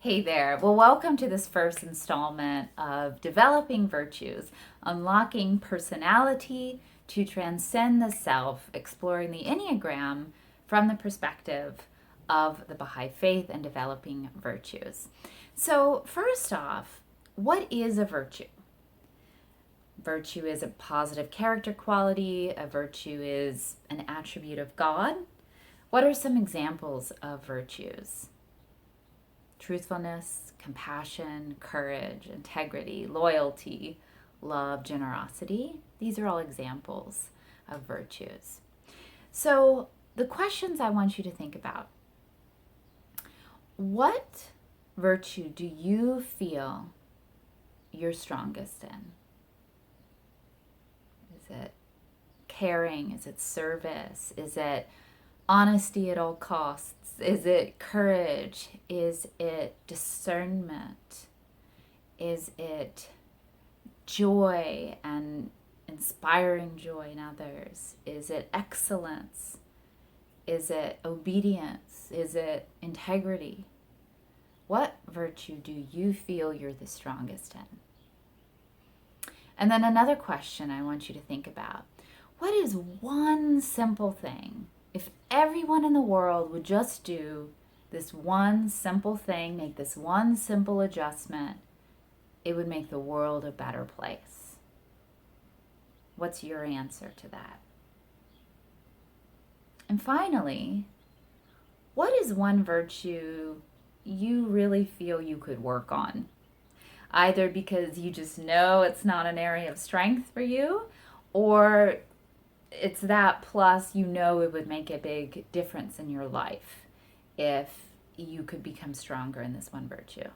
Hey there. Well, welcome to this first installment of Developing Virtues, Unlocking Personality to Transcend the Self, exploring the Enneagram from the perspective of the Baha'i Faith and developing virtues. So, first off, what is a virtue? Virtue is a positive character quality, a virtue is an attribute of God. What are some examples of virtues? Truthfulness, compassion, courage, integrity, loyalty, love, generosity. These are all examples of virtues. So, the questions I want you to think about. What virtue do you feel you're strongest in? Is it caring? Is it service? Is it honesty at all costs? Is it courage? Is it discernment? Is it joy and inspiring joy in others? Is it excellence? Is it obedience? Is it integrity? What virtue do you feel you're the strongest in? And then another question I want you to think about. What is one simple thing? If everyone in the world would just do this one simple thing, make this one simple adjustment, it would make the world a better place. What's your answer to that? And finally, what is one virtue you really feel you could work on? Either because you just know it's not an area of strength for you, or it's that plus you know it would make a big difference in your life if you could become stronger in this one virtue.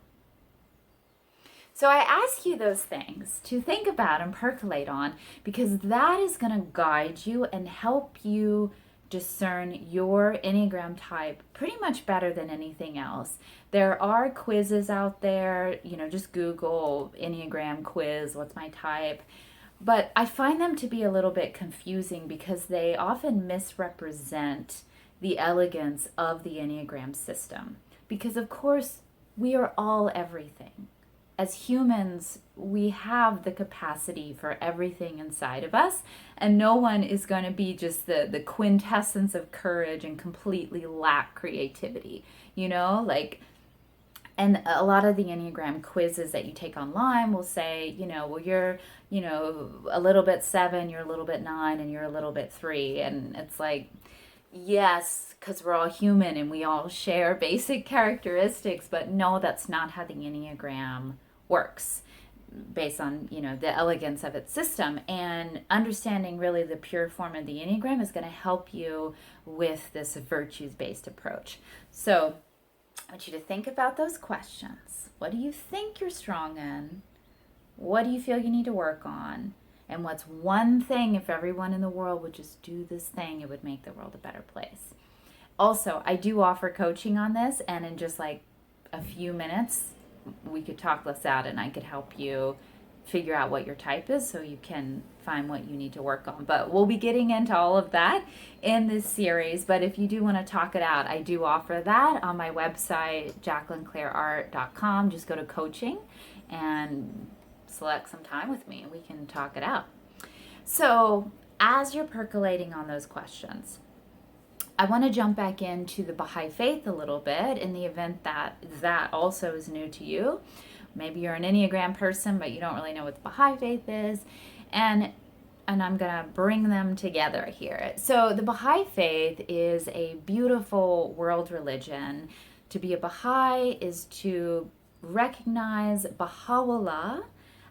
So I ask you those things to think about and percolate on, because that is going to guide you and help you discern your Enneagram type pretty much better than anything else. There are quizzes out there, just Google Enneagram quiz, what's my type? But I find them to be a little bit confusing because they often misrepresent the elegance of the Enneagram system. Because, of course, we are all everything. As humans, we have the capacity for everything inside of us, and no one is going to be just the quintessence of courage and completely lack creativity, and a lot of the Enneagram quizzes that you take online will say, well, you're, a little bit 7, you're a little bit 9, and you're a little bit 3. And it's like, yes, because we're all human and we all share basic characteristics, but no, that's not how the Enneagram works based on, the elegance of its system. And understanding really the pure form of the Enneagram is going to help you with this virtues-based approach. So I want you to think about those questions. What do you think you're strong in? What do you feel you need to work on? And what's one thing, if everyone in the world would just do this thing, it would make the world a better place. Also, I do offer coaching on this, and in just like a few minutes, we could talk this out and I could help you figure out what your type is so you can find what you need to work on. But we'll be getting into all of that in this series. But if you do want to talk it out, I do offer that on my website, JacquelineClaireArt.com. Just go to coaching and select some time with me and we can talk it out. So as you're percolating on those questions, I want to jump back into the Baha'i Faith a little bit in the event that that also is new to you. Maybe you're an Enneagram person, but you don't really know what the Baha'i Faith is. And I'm going to bring them together here. So the Baha'i Faith is a beautiful world religion. To be a Baha'i is to recognize Baha'u'llah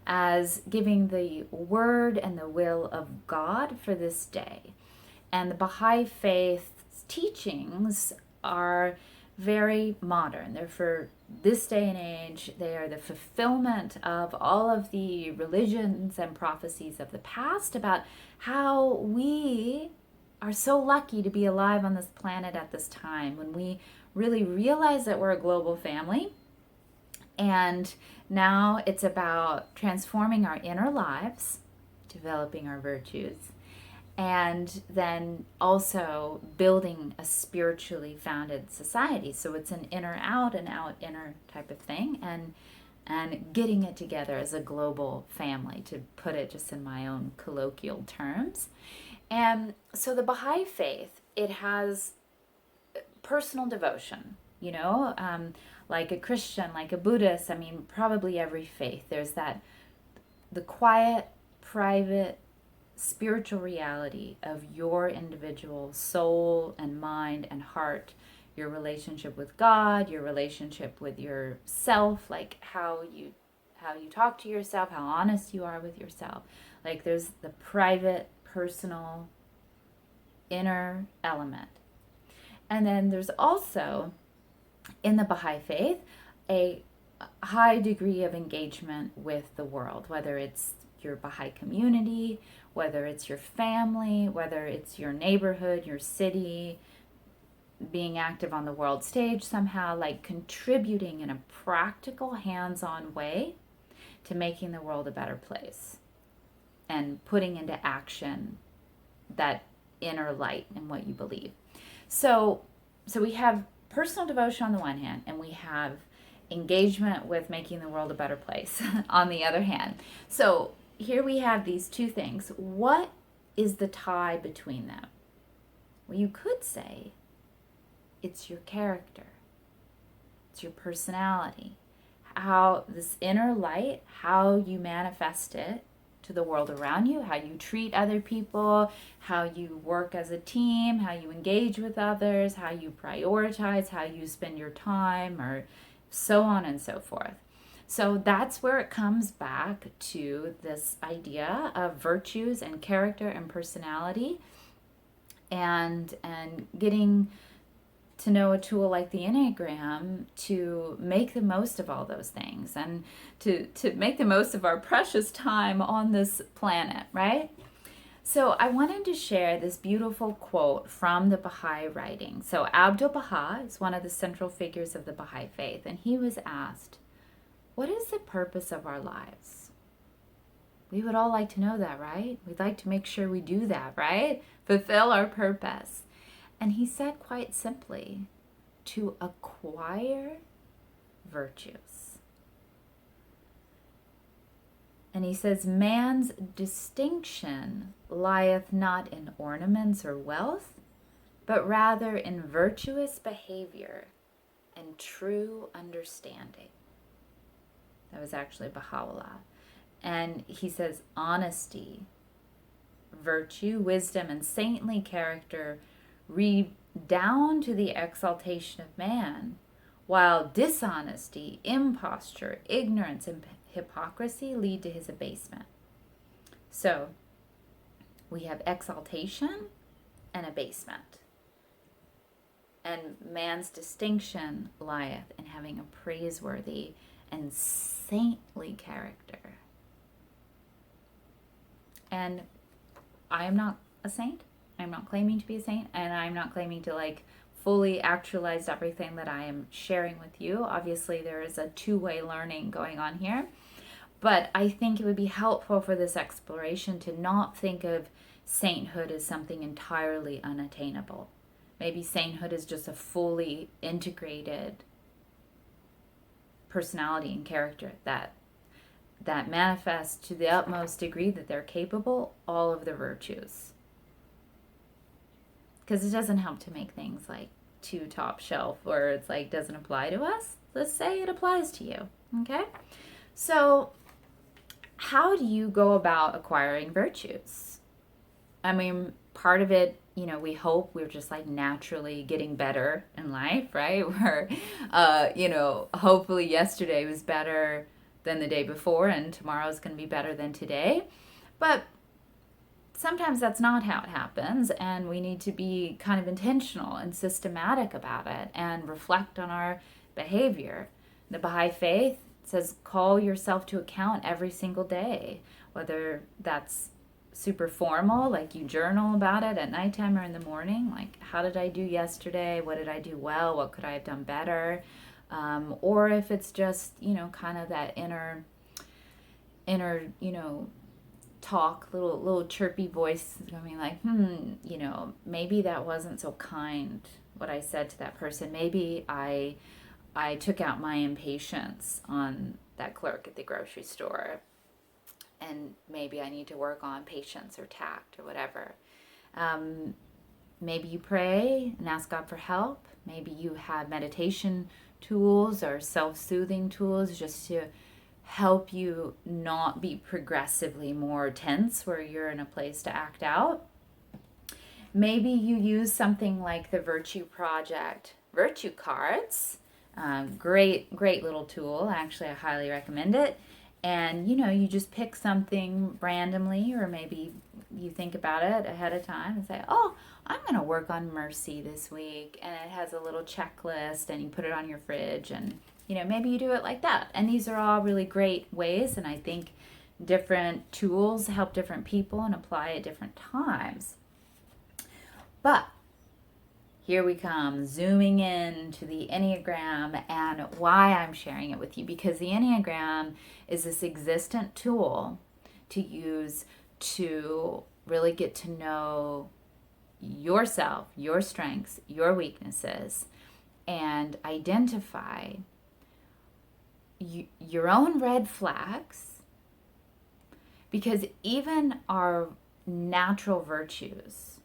as giving the word and the will of God for this day. And the Baha'i Faith's teachings are very modern. They're for this day and age. They are the fulfillment of all of the religions and prophecies of the past about how we are so lucky to be alive on this planet at this time, when we really realize that we're a global family. And now it's about transforming our inner lives, developing our virtues, and then also building a spiritually founded society. So it's an inner out and out inner type of thing, and getting it together as a global family, to put it just in my own colloquial terms. And so the Baha'i Faith, it has personal devotion, like a Christian, like a Buddhist. I mean, probably every faith, there's that, the quiet, private, spiritual reality of your individual soul and mind and heart, your relationship with God, your relationship with yourself, like how you talk to yourself, how honest you are with yourself. Like there's the private, personal, inner element. And then there's also, in the Baha'i Faith, a high degree of engagement with the world, whether it's your Baha'i community, whether it's your family, whether it's your neighborhood, your city, being active on the world stage somehow, like contributing in a practical, hands-on way to making the world a better place and putting into action that inner light in what you believe. So we have personal devotion on the one hand, and we have engagement with making the world a better place on the other hand. So here we have these two things. What is the tie between them? Well, you could say it's your character, it's your personality, how this inner light, how you manifest it to the world around you, how you treat other people, how you work as a team, how you engage with others, how you prioritize, how you spend your time, or so on and so forth. So that's where it comes back to this idea of virtues and character and personality, and getting to know a tool like the Enneagram to make the most of all those things, and to make the most of our precious time on this planet, right? So I wanted to share this beautiful quote from the Baha'i writing. So Abdu'l-Baha is one of the central figures of the Baha'i Faith, and he was asked, what is the purpose of our lives? We would all like to know that, right? We'd like to make sure we do that, right? Fulfill our purpose. And he said quite simply, to acquire virtues. And he says, man's distinction lieth not in ornaments or wealth, but rather in virtuous behavior and true understanding. That was actually Baha'u'llah. And he says, honesty, virtue, wisdom, and saintly character redound to the exaltation of man, while dishonesty, imposture, ignorance, and hypocrisy lead to his abasement. So we have exaltation and abasement. And man's distinction lieth in having a praiseworthy and saintly character. And I am not a saint. I'm not claiming to be a saint, and I'm not claiming to fully actualize everything that I am sharing with you. Obviously, there is a two-way learning going on here, but I think it would be helpful for this exploration to not think of sainthood as something entirely unattainable. Maybe sainthood is just a fully integrated personality and character that manifests to the utmost degree that they're capable all of the virtues. Because it doesn't help to make things too top shelf, or it's doesn't apply to us. Let's say it applies to you. Okay? So how do you go about acquiring virtues? I mean, part of it, we hope we're just naturally getting better in life, right? We're, hopefully yesterday was better than the day before, and tomorrow's going to be better than today. But sometimes that's not how it happens, and we need to be kind of intentional and systematic about it and reflect on our behavior. The Baha'i Faith says call yourself to account every single day, whether that's super formal, like you journal about it at nighttime or in the morning, how did I do yesterday? What did I do well? What could I have done better? Or if it's just, kind of that inner, talk, little chirpy voice coming like, you know, maybe that wasn't so kind what I said to that person. Maybe I took out my impatience on that clerk at the grocery store, and maybe I need to work on patience or tact or whatever. Maybe you pray and ask God for help. Maybe you have meditation tools or self-soothing tools just to help you not be progressively more tense where you're in a place to act out. Maybe you use something like the Virtue Project Virtue Cards. Great little tool. Actually, I highly recommend it. And, you know, you just pick something randomly, or maybe you think about it ahead of time and say, oh, I'm going to work on mercy this week. And it has a little checklist, and you put it on your fridge, and, you know, maybe you do it like that. And these are all really great ways. And I think different tools help different people and apply at different times. But here we come, zooming in to the Enneagram and why I'm sharing it with you, because the Enneagram is this existent tool to use to really get to know yourself, your strengths, your weaknesses, and identify your own red flags, because even our natural virtues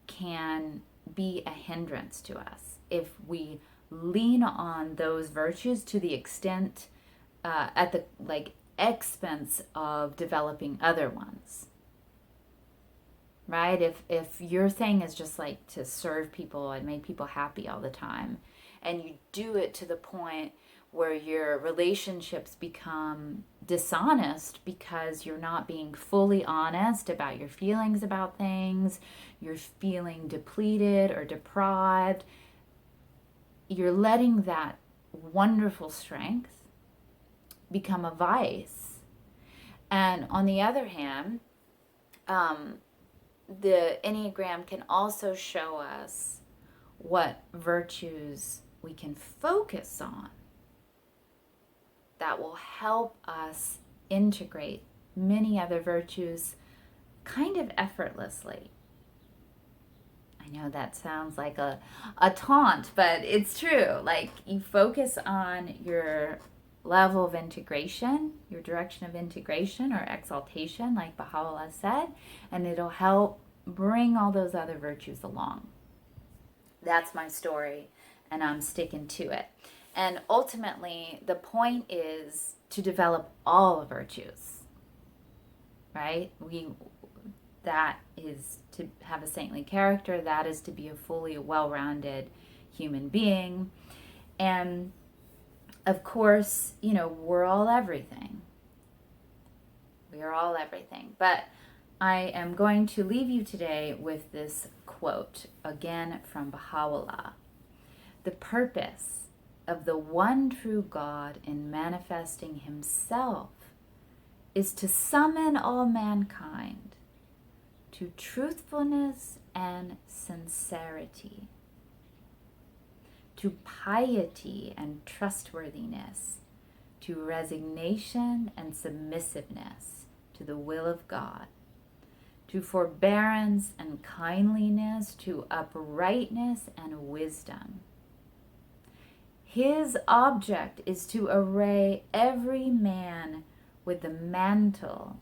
can be a hindrance to us if we lean on those virtues to the extent at the expense of developing other ones, right? If your thing is just like to serve people and make people happy all the time, and you do it to the point where your relationships become dishonest because you're not being fully honest about your feelings about things, you're feeling depleted or deprived, you're letting that wonderful strength become a vice. And on the other hand, the Enneagram can also show us what virtues we can focus on that will help us integrate many other virtues kind of effortlessly. I know that sounds like a taunt, but it's true. Like, you focus on your level of integration, your direction of integration or exaltation, like Baha'u'llah said, and it'll help bring all those other virtues along. That's my story, and I'm sticking to it. And ultimately, the point is to develop all virtues, right? That is to have a saintly character. That is to be a fully well-rounded human being. And of course, you know, we're all everything. We are all everything. But I am going to leave you today with this quote, again from Baha'u'llah. The purpose of the one true God in manifesting himself is to summon all mankind to truthfulness and sincerity, to piety and trustworthiness, to resignation and submissiveness to the will of God, to forbearance and kindliness, to uprightness and wisdom. His object is to array every man with the mantle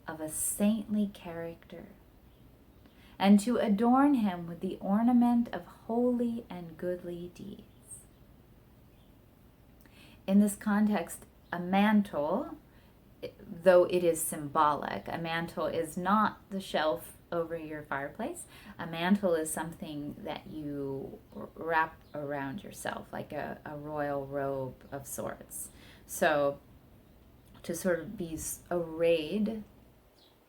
of a saintly character, and to adorn him with the ornament of holy and goodly deeds. In this context, a mantle, though it is symbolic, a mantle is not the shelf over your fireplace. A mantle is something that you wrap around yourself, like a royal robe of sorts. So to sort of be arrayed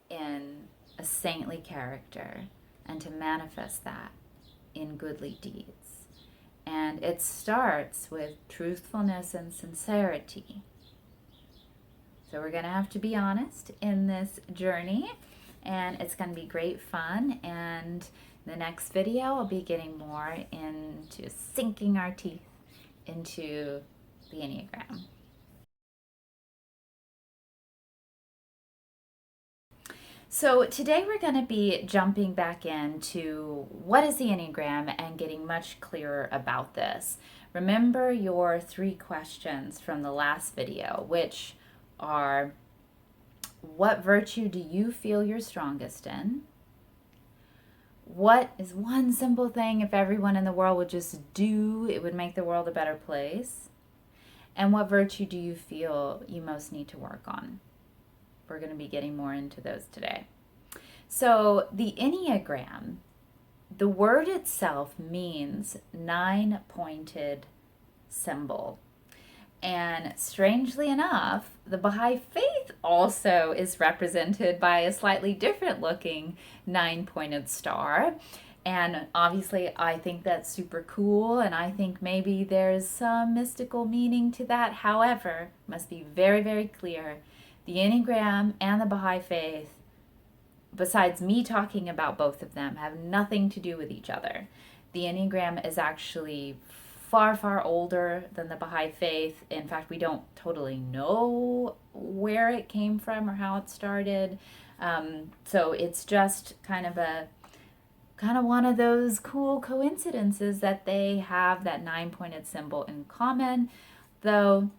in a saintly character and to manifest that in goodly deeds. And it starts with truthfulness and sincerity. So we're going to have to be honest in this journey, and it's going to be great fun. And the next video, I'll be getting more into sinking our teeth into the Enneagram. So today we're going to be jumping back into what is the Enneagram and getting much clearer about this. Remember your 3 questions from the last video, which are: what virtue do you feel you're strongest in? What is one simple thing if everyone in the world would just do, it would make the world a better place? And what virtue do you feel you most need to work on? We're going to be getting more into those today. So the Enneagram, the word itself means 9-pointed symbol. And strangely enough, the Baha'i Faith also is represented by a slightly different looking 9-pointed star. And obviously, I think that's super cool, and I think maybe there's some mystical meaning to that. However, must be very, very clear, the Enneagram and the Baha'i Faith, besides me talking about both of them, have nothing to do with each other. The Enneagram is actually far, far older than the Baha'i Faith. In fact, we don't totally know where it came from or how it started. So it's just kind of one of those cool coincidences that they have that 9-pointed symbol in common, though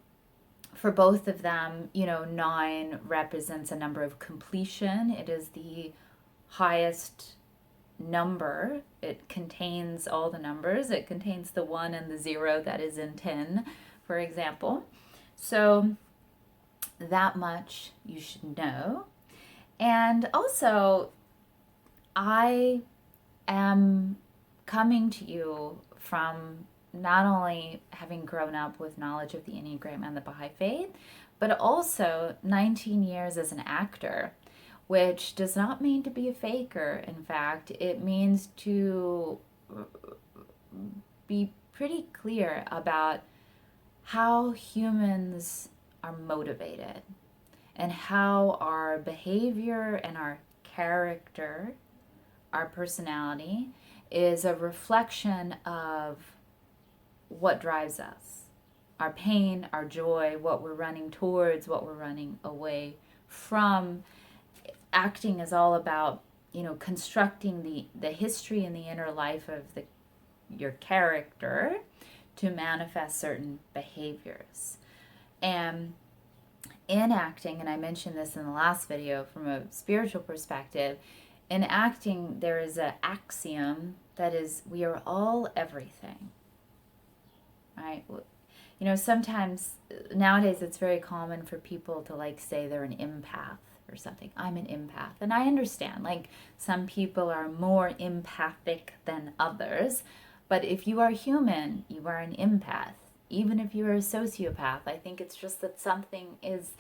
for both of them, 9 represents a number of completion. It is the highest number. It contains all the numbers. It contains the 1 and the 0 that is in 10, for example. So that much you should know. And also, I am coming to you from not only having grown up with knowledge of the Enneagram and the Baha'i Faith, but also 19 years as an actor, which does not mean to be a faker. In fact, it means to be pretty clear about how humans are motivated and how our behavior and our character, our personality, is a reflection of what drives us. Our pain, our joy, what we're running towards, what we're running away from. Acting is all about, constructing the history and the inner life of your character to manifest certain behaviors. And in acting, and I mentioned this in the last video from a spiritual perspective, in acting there is an axiom that is, we are all everything. Right? Sometimes nowadays it's very common for people to say they're an empath or something. I'm an empath. And I understand, some people are more empathic than others. But if you are human, you are an empath. Even if you're a sociopath, I think it's just that something is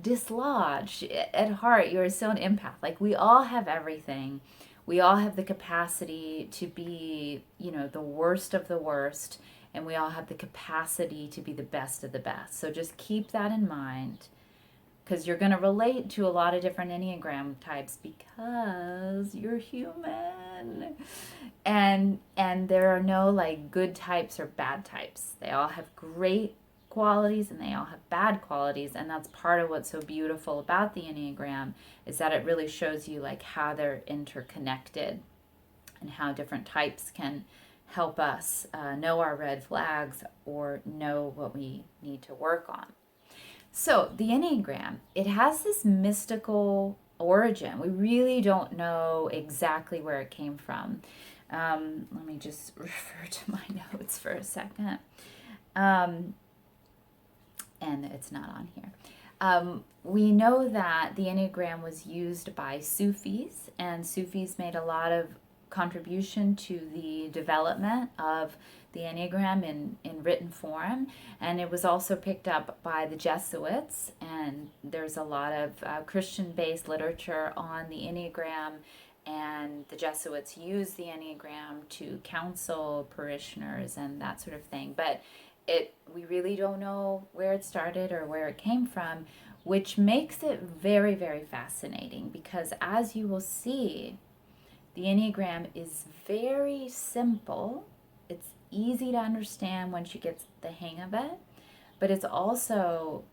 dislodged at heart. You're still an empath. We all have everything. We all have the capacity to be, the worst of the worst, and we all have the capacity to be the best of the best. So just keep that in mind, because you're going to relate to a lot of different Enneagram types because you're human. And there are no good types or bad types. They all have great qualities and they all have bad qualities, and that's part of what's so beautiful about the Enneagram, is that it really shows you how they're interconnected and how different types can help us know our red flags or know what we need to work on. So the Enneagram, it has this mystical origin. We really don't know exactly where it came from. Let me just refer to my notes for a second. And it's not on here. We know that the Enneagram was used by Sufis, and Sufis made a lot of contribution to the development of the Enneagram in written form, and it was also picked up by the Jesuits, and there's a lot of Christian-based literature on the Enneagram, and the Jesuits use the Enneagram to counsel parishioners and that sort of thing. But we really don't know where it started or where it came from, which makes it very, very fascinating, because as you will see, the Enneagram is very simple. It's easy to understand once you get the hang of it, but it's also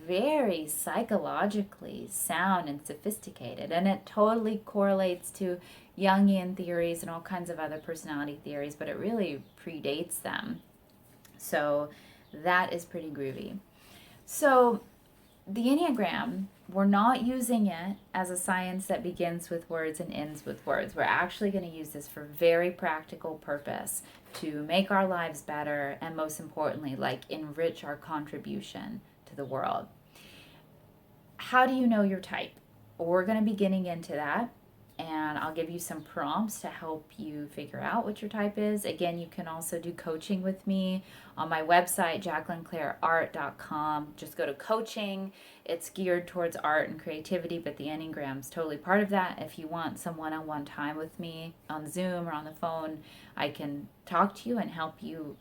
very psychologically sound and sophisticated. And it totally correlates to Jungian theories and all kinds of other personality theories, but it really predates them. So that is pretty groovy. So the Enneagram, we're not using it as a science that begins with words and ends with words. We're actually going to use this for very practical purpose to make our lives better and, most importantly, like enrich our contribution to the world. How do you know your type? We're going to be getting into that, and I'll give you some prompts to help you figure out what your type is. Again, you can also do coaching with me on my website, JacquelineClaireArt.com. Just go to coaching. It's geared towards art and creativity, but the Enneagram's totally part of that. If you want some one-on-one time with me on Zoom or on the phone, I can talk to you and help you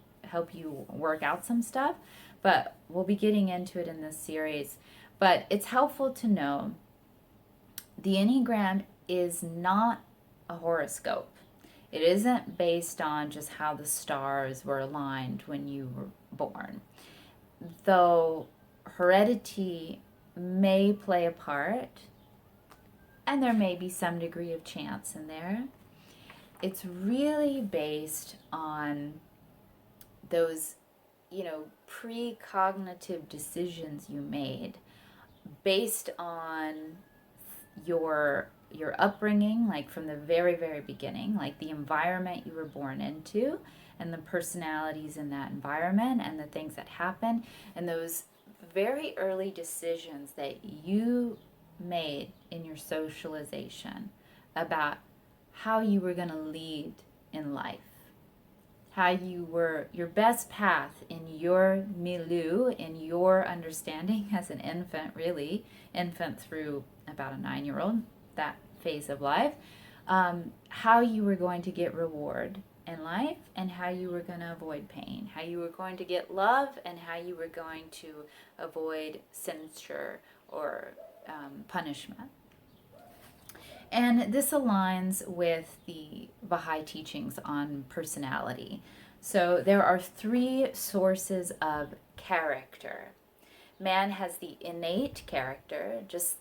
work out some stuff. But we'll be getting into it in this series. But it's helpful to know the Enneagram is not a horoscope. It isn't based on just how the stars were aligned when you were born. Though heredity may play a part, and there may be some degree of chance in there, it's really based on those, precognitive decisions you made based on your upbringing, like from the very, very beginning, like the environment you were born into and the personalities in that environment and the things that happen, and those very early decisions that you made in your socialization about how you were going to lead in life, how you were your best path in your milieu, in your understanding as an infant, really, infant through about a 9-year-old, that phase of life, how you were going to get reward in life and how you were going to avoid pain, how you were going to get love and how you were going to avoid censure or punishment. And this aligns with the Baha'i teachings on personality. So there are 3 sources of character. Man has the innate character, just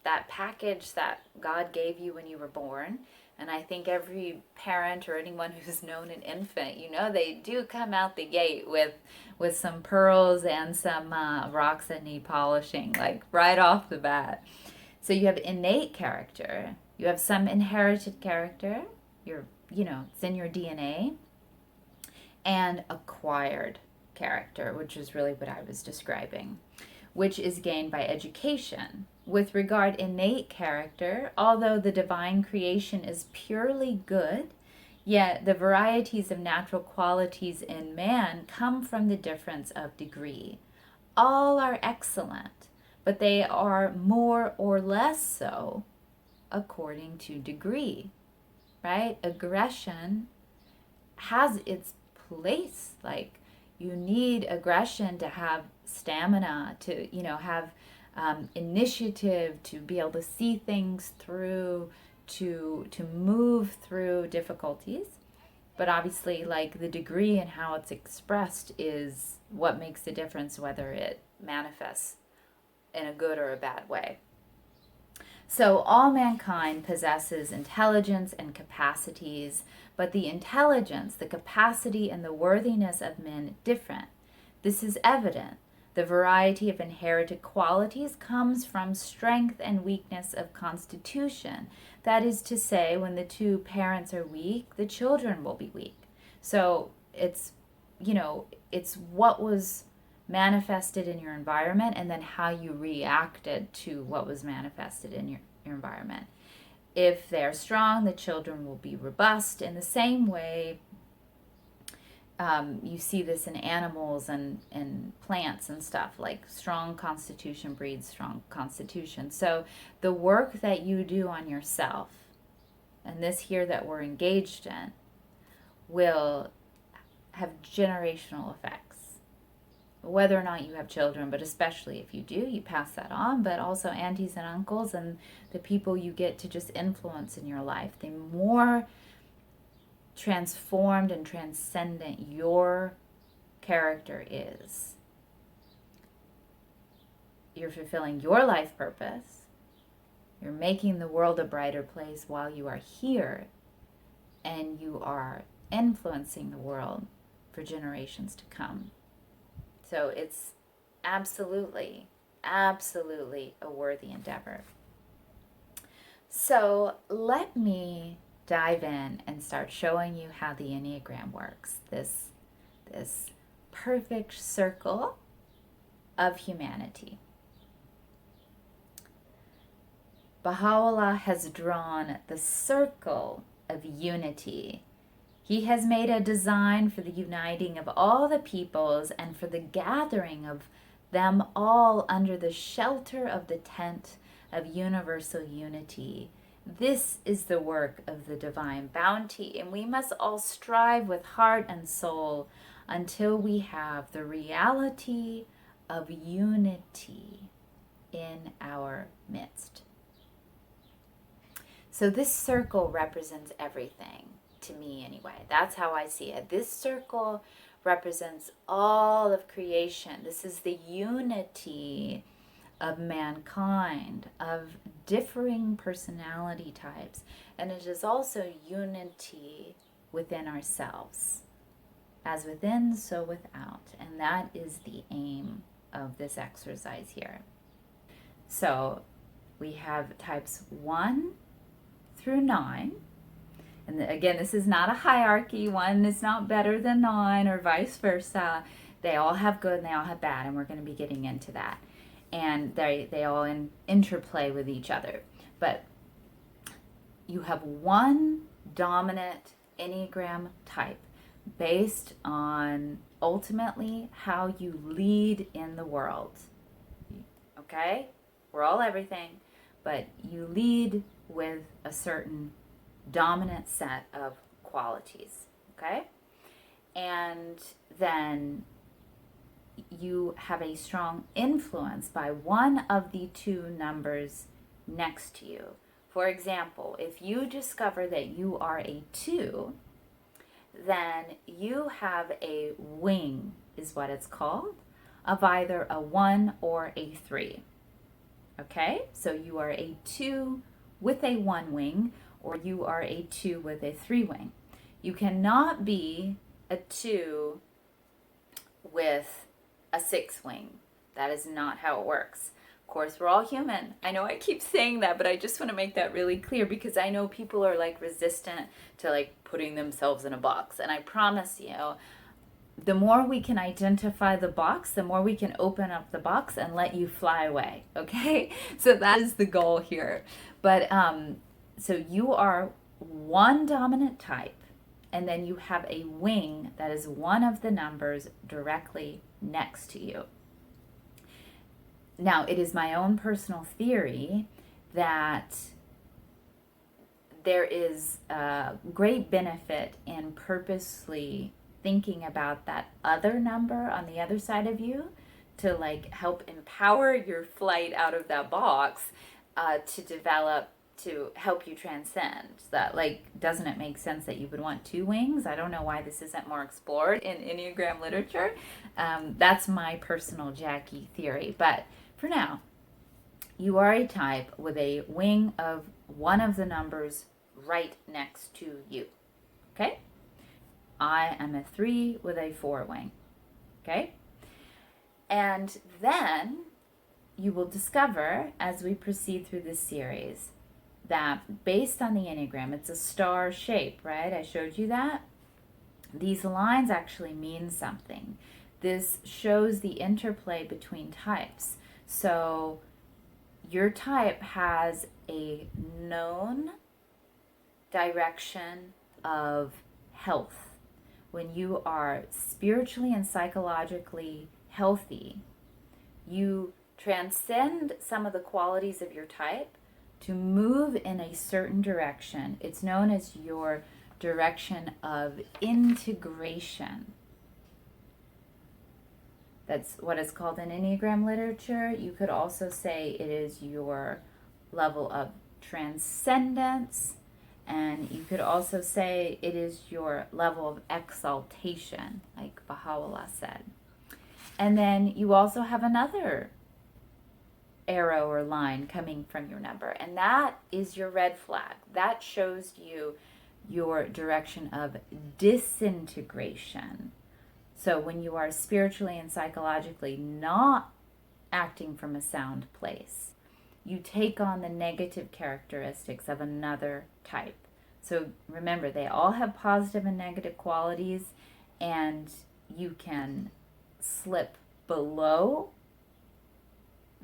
that package that God gave you when you were born. And I think every parent or anyone who's known an infant, they do come out the gate with some pearls and some rocks that need polishing, like right off the bat. So you have innate character. You have some inherited character, it's in your DNA, and acquired character, which is really what I was describing, which is gained by education. With regard innate character, although the divine creation is purely good, yet the varieties of natural qualities in man come from the difference of degree. All are excellent, but they are more or less so according to degree, right? Aggression has its place. Like, you need aggression to have stamina, to, have initiative, to be able to see things through, to move through difficulties. But obviously, like, the degree and how it's expressed is what makes the difference, whether it manifests in a good or a bad way. So all mankind possesses intelligence and capacities, but the intelligence, the capacity, and the worthiness of men different. This is evident. The variety of inherited qualities comes from strength and weakness of constitution. That is to say, when the 2 parents are weak, the children will be weak. So it's what was manifested in your environment and then how you reacted to what was manifested in your environment. If they're strong, the children will be robust. In the same way, you see this in animals and plants and stuff, like strong constitution breeds strong constitution. So the work that you do on yourself, and this here that we're engaged in, will have generational effects. Whether or not you have children, but especially if you do, you pass that on, but also aunties and uncles and the people you get to just influence in your life. The more transformed and transcendent your character is, you're fulfilling your life purpose. You're making the world a brighter place while you are here, and you are influencing the world for generations to come. So it's absolutely, absolutely a worthy endeavor. So let me dive in and start showing you how the Enneagram works. This perfect circle of humanity. Baha'u'llah has drawn the circle of unity. He has made a design for the uniting of all the peoples and for the gathering of them all under the shelter of the tent of universal unity. This is the work of the divine bounty, and we must all strive with heart and soul until we have the reality of unity in our midst. So this circle represents everything, to me anyway. That's how I see it. This circle represents all of creation. This is the unity of mankind, of differing personality types. And it is also unity within ourselves. As within, so without. And that is the aim of this exercise here. So we have types 1 through 9. And again, this is not a hierarchy. 1 is not better than 9 or vice versa. They all have good and they all have bad, and we're going to be getting into that. And they all interplay with each other. But you have one dominant Enneagram type based on ultimately how you lead in the world. Okay? We're all everything, but you lead with a certain dominant set of qualities. Okay? And then you have a strong influence by one of the two numbers next to you. For example, if you discover that you are a 2, then you have a wing, is what it's called, of either a 1 or a 3. Okay? So you are a 2 with a 1 wing, or you are a 2 with a 3 wing. You cannot be a 2 with a 6 wing. That is not how it works. Of course, we're all human. I know I keep saying that, but I just want to make that really clear because I know people are like resistant to like putting themselves in a box. And I promise you, the more we can identify the box, the more we can open up the box and let you fly away. Okay? So that is the goal here. But so you are one dominant type, and then you have a wing that is one of the numbers directly next to you. Now, it is my own personal theory that there is a great benefit in purposely thinking about that other number on the other side of you to like help empower your flight out of that box to develop, to help you transcend. That, like, doesn't it make sense that you would want 2 wings? I don't know why this isn't more explored in Enneagram literature. That's my personal Jackie theory. But for now, you are a type with a wing of one of the numbers right next to you. Okay? I am a 3 with a 4 wing. Okay? And then you will discover as we proceed through this series that based on the Enneagram, it's a star shape, right? I showed you that. These lines actually mean something. This shows the interplay between types. So your type has a known direction of health. When you are spiritually and psychologically healthy, you transcend some of the qualities of your type to move in a certain direction. It's known as your direction of integration. That's what is called in Enneagram literature. You could also say it is your level of transcendence, and you could also say it is your level of exaltation, like Baha'u'llah said. And then you also have another arrow or line coming from your number. And that is your red flag. That shows you your direction of disintegration. So when you are spiritually and psychologically not acting from a sound place, you take on the negative characteristics of another type. So remember, they all have positive and negative qualities, and you can slip below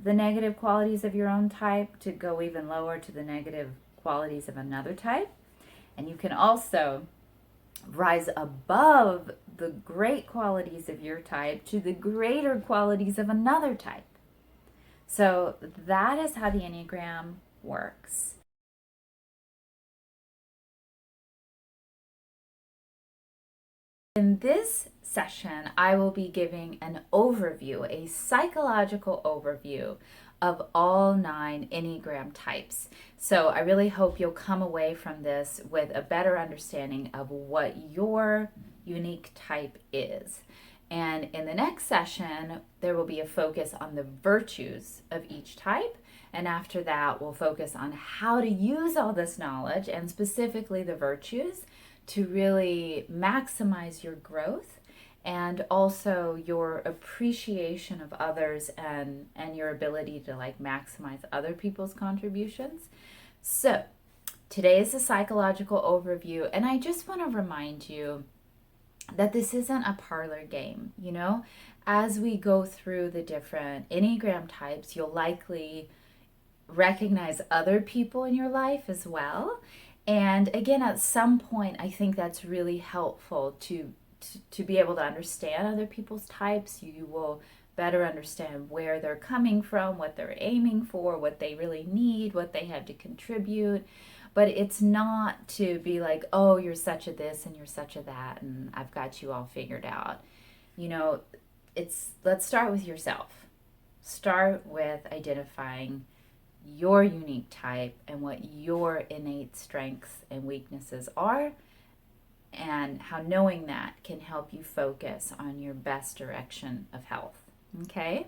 the negative qualities of your own type to go even lower to the negative qualities of another type. And you can also rise above the great qualities of your type to the greater qualities of another type. So that is how the Enneagram works. In this session, I will be giving an overview, a psychological overview of all 9 Enneagram types. So I really hope you'll come away from this with a better understanding of what your unique type is. And in the next session, there will be a focus on the virtues of each type. And after that, we'll focus on how to use all this knowledge, and specifically the virtues, to really maximize your growth and also your appreciation of others and your ability to like maximize other people's contributions. So today is a psychological overview, and I just want to remind you that this isn't a parlor game. You know, as we go through the different Enneagram types, you'll likely recognize other people in your life as well. And again, at some point, I think that's really helpful to be able to understand other people's types. You will better understand where they're coming from, what they're aiming for, what they really need, what they have to contribute. But it's not to be like, oh, you're such a this and you're such a that, and I've got you all figured out. You know, let's start with yourself. Start with identifying your unique type and what your innate strengths and weaknesses are, and how knowing that can help you focus on your best direction of health. Okay?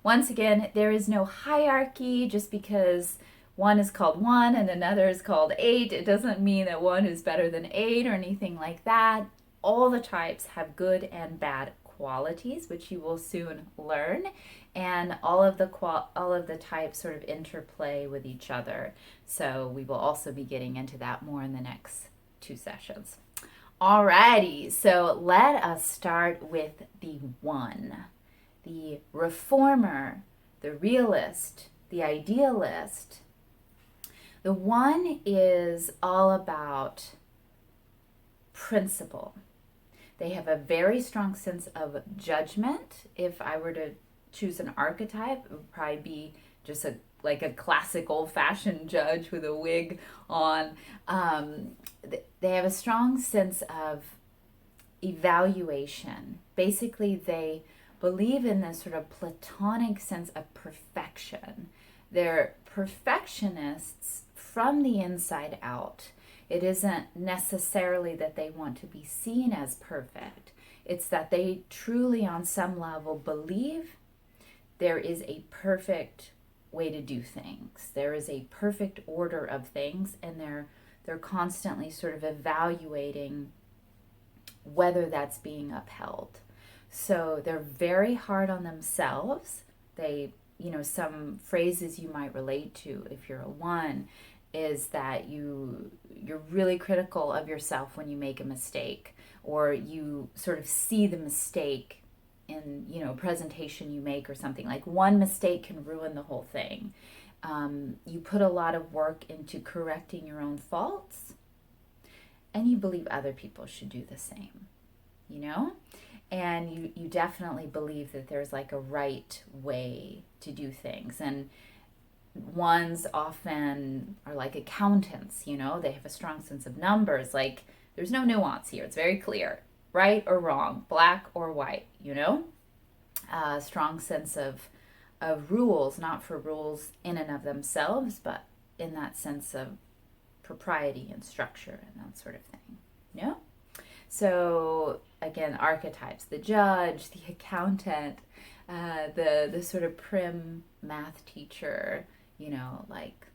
Once again, there is no hierarchy. Just because one is called 1 and another is called 8, it doesn't mean that 1 is better than 8 or anything like that. All the types have good and bad qualities, which you will soon learn, and all of the types sort of interplay with each other. So we will also be getting into that more in the next 2 sessions. Alrighty, so let us start with the 1, the reformer, the realist, the idealist. The 1 is all about principle. They have a very strong sense of judgment. If I were to choose an archetype, it would probably be just like a classic old-fashioned judge with a wig on. They have a strong sense of evaluation. Basically, they believe in this sort of platonic sense of perfection. They're perfectionists from the inside out. It isn't necessarily that they want to be seen as perfect. It's that they truly, on some level, believe there is a perfect way to do things. There is a perfect order of things, and they're constantly sort of evaluating whether that's being upheld. So they're very hard on themselves. They, some phrases you might relate to if you're a 1 is that you're really critical of yourself when you make a mistake, or you sort of see the mistake in, presentation you make or something. Like one mistake can ruin the whole thing. You put a lot of work into correcting your own faults, and you believe other people should do the same, and you definitely believe that there's like a right way to do things. And 1s often are like accountants, they have a strong sense of numbers. Like there's no nuance here. It's very clear, right or wrong, black or white, strong sense of rules, not for rules in and of themselves, but in that sense of propriety and structure and that sort of thing. So again, archetypes, the judge, the accountant, the sort of prim math teacher, like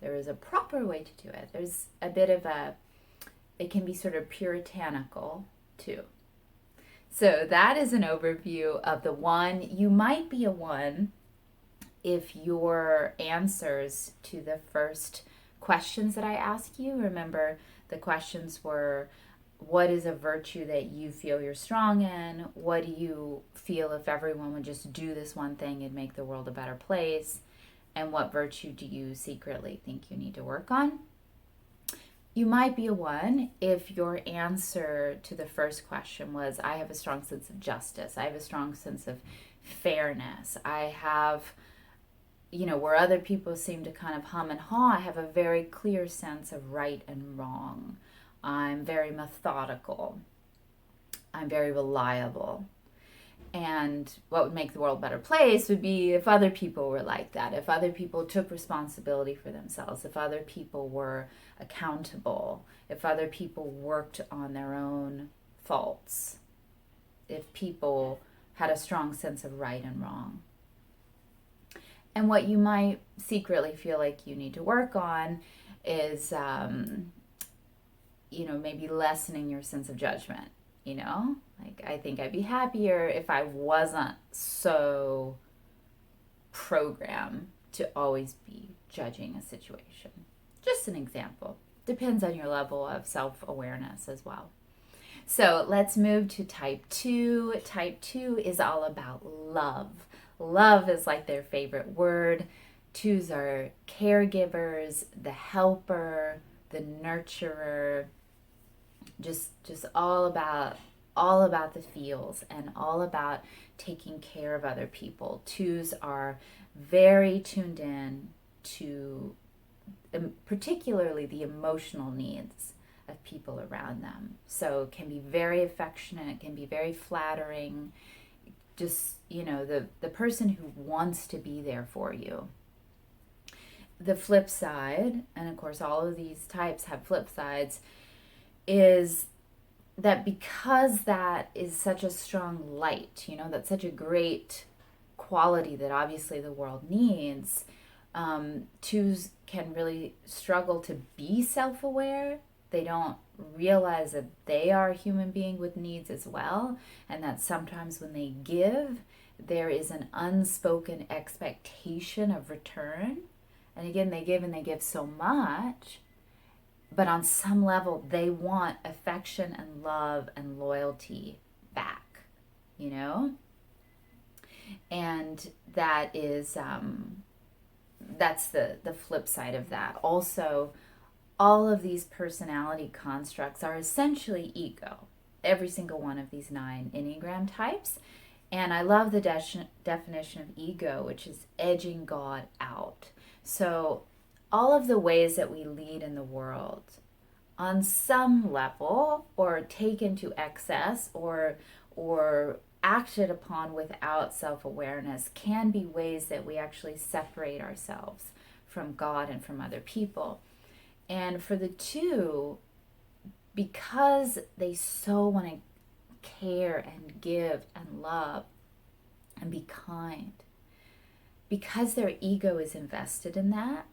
there is a proper way to do it. There's a bit of it can be sort of puritanical too. So that is an overview of the one. You might be a one if your answers to the first questions that I asked you, remember the questions were, what is a virtue that you feel you're strong in? What do you feel if everyone would just do this one thing and make the world a better place? And what virtue do you secretly think you need to work on? You might be a one if your answer to the first question was, I have a strong sense of justice. I have a strong sense of fairness. I have, where other people seem to kind of hum and haw, I have a very clear sense of right and wrong. I'm very methodical. I'm very reliable. And what would make the world a better place would be if other people were like that, if other people took responsibility for themselves, if other people were accountable, if other people worked on their own faults, if people had a strong sense of right and wrong. And what you might secretly feel like you need to work on is, maybe lessening your sense of judgment. Like I think I'd be happier if I wasn't so programmed to always be judging a situation. Just an example. Depends on your level of self-awareness as well. So let's move to type 2. Type 2 is all about love. Love is like their favorite word. 2s are caregivers, the helper, the nurturer, just all about the feels and all about taking care of other people. 2s are very tuned in to particularly the emotional needs of people around them. So it can be very affectionate, it can be very flattering, just, the person who wants to be there for you. The flip side, and of course all of these types have flip sides, is that because that is such a strong light, that's such a great quality that obviously the world needs, 2s can really struggle to be self-aware. They don't realize that they are a human being with needs as well, and that sometimes when they give, there is an unspoken expectation of return. And again, they give and they give so much, but on some level, they want affection and love and loyalty back, And that is, that's the flip side of that. Also, all of these personality constructs are essentially ego. Every single one of these 9 Enneagram types. And I love the definition of ego, which is edging God out. So all of the ways that we lead in the world on some level, or taken to excess, or acted upon without self-awareness, can be ways that we actually separate ourselves from God and from other people. And for the 2, because they so want to care and give and love and be kind, because their ego is invested in that,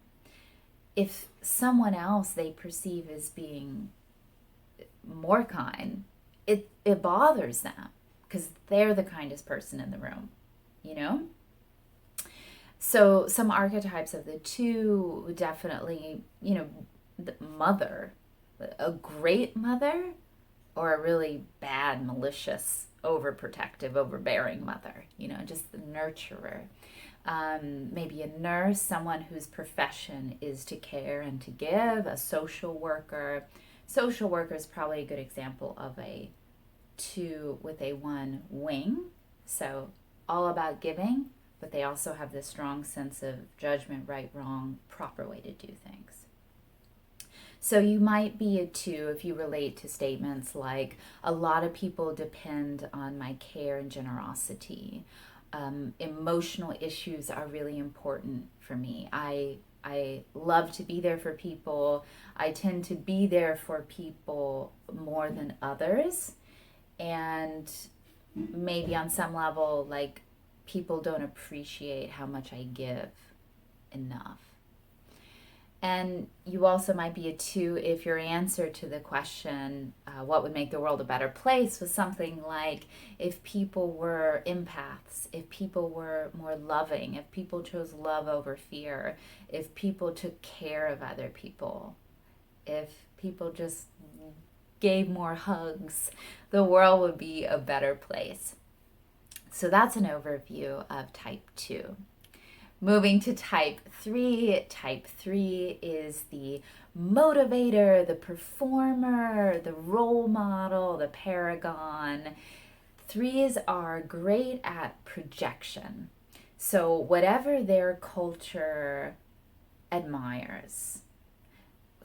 if someone else they perceive as being more kind, it bothers them because they're the kindest person in the room, So some archetypes of the 2 would definitely, the mother, a great mother, or a really bad, malicious, overprotective, overbearing mother, just the nurturer. Maybe a nurse, someone whose profession is to care and to give, a social worker. Social worker is probably a good example of a 2 with a 1 wing. So all about giving, but they also have this strong sense of judgment, right, wrong, proper way to do things. So you might be a 2 if you relate to statements like, a lot of people depend on my care and generosity. Emotional issues are really important for me. I love to be there for people. I tend to be there for people more than others. And maybe on some level, like, people don't appreciate how much I give enough. And you also might be a 2 if your answer to the question, what would make the world a better place, was something like, if people were empaths, if people were more loving, if people chose love over fear, if people took care of other people, if people just gave more hugs, the world would be a better place. So that's an overview of type 2. Moving to type 3. Type 3 is the motivator, the performer, the role model, the paragon. 3s are great at projection. So whatever their culture admires,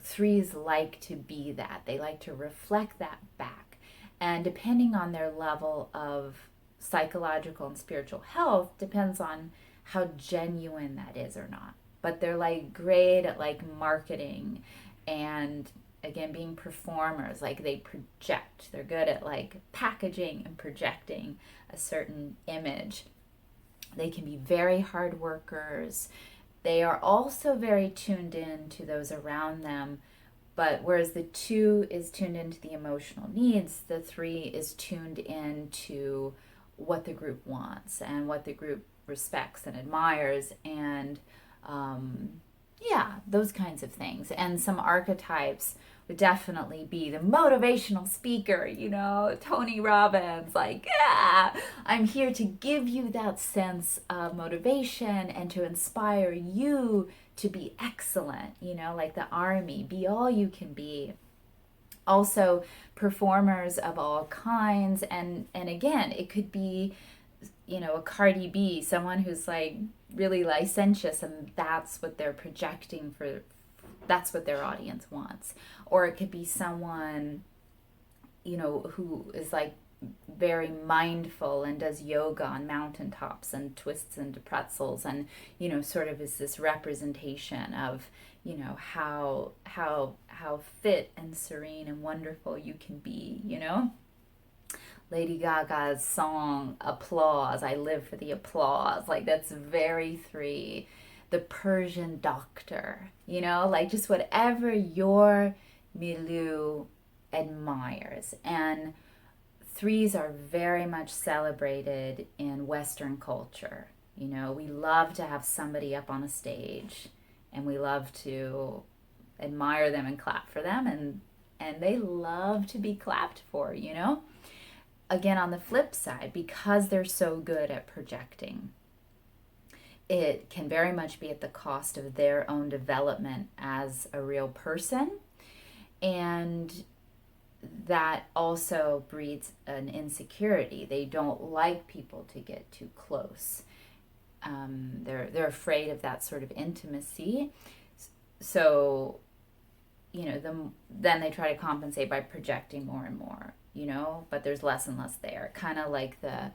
3s like to be that. They like to reflect that back. And depending on their level of psychological and spiritual health, depends on how genuine that is or not. But they're like great at like marketing and, again, being performers. Like, they project. They're good at like packaging and projecting a certain image. They can be very hard workers. They are also very tuned in to those around them. But whereas the 2 is tuned into the emotional needs, the 3 is tuned into what the group wants and what the group respects and admires, and those kinds of things. And some archetypes would definitely be the motivational speaker, Tony Robbins, like, yeah, I'm here to give you that sense of motivation and to inspire you to be excellent, like the army, be all you can be. Also, performers of all kinds, and again, it could be, a Cardi B, someone who's like really licentious, and that's what they're projecting for, that's what their audience wants. Or it could be someone, who is like very mindful and does yoga on mountaintops and twists into pretzels, and sort of is this representation of how fit and serene and wonderful you can be. Lady Gaga's song Applause, I live for the applause, like, that's very 3. The Persian doctor, like, just whatever your milieu admires. And 3s are very much celebrated in Western culture. We love to have somebody up on a stage, and we love to admire them and clap for them, and they love to be clapped for. Again, on the flip side, because they're so good at projecting, it can very much be at the cost of their own development as a real person. And that also breeds an insecurity. They don't like people to get too close. They're afraid of that sort of intimacy. So, then they try to compensate by projecting more and more, but there's less and less there. Kind of like the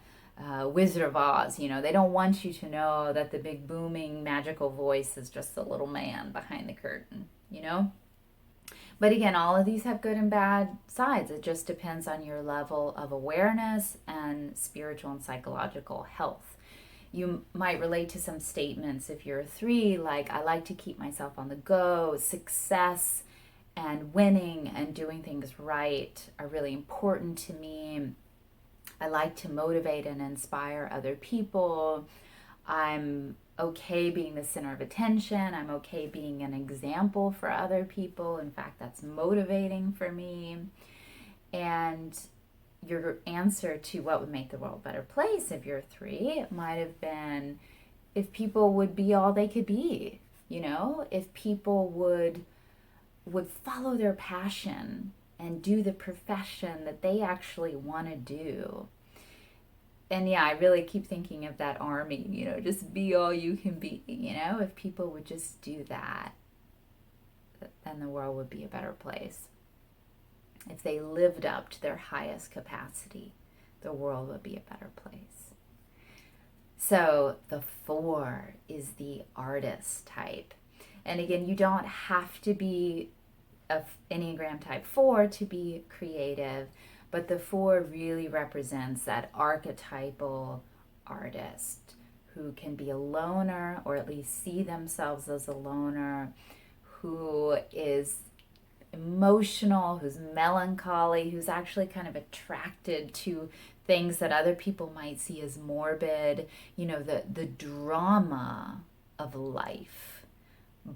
Wizard of Oz, they don't want you to know that the big booming magical voice is just the little man behind the curtain, But again, all of these have good and bad sides. It just depends on your level of awareness and spiritual and psychological health. You might relate to some statements if you're a 3, like, I like to keep myself on the go, success and winning and doing things right are really important to me. I like to motivate and inspire other people. I'm okay being the center of attention. I'm okay being an example for other people. In fact, that's motivating for me. And your answer to what would make the world a better place if you're 3 might have been, if people would be all they could be, if people would follow their passion and do the profession that they actually want to do. And I really keep thinking of that army, just be all you can be, if people would just do that, then the world would be a better place. If they lived up to their highest capacity, the world would be a better place. So the 4 is the artist type. And again, you don't have to be an Enneagram type 4 to be creative, But the 4 really represents that archetypal artist who can be a loner, or at least see themselves as a loner, who is emotional, who's melancholy, who's actually kind of attracted to things that other people might see as morbid, the drama of life,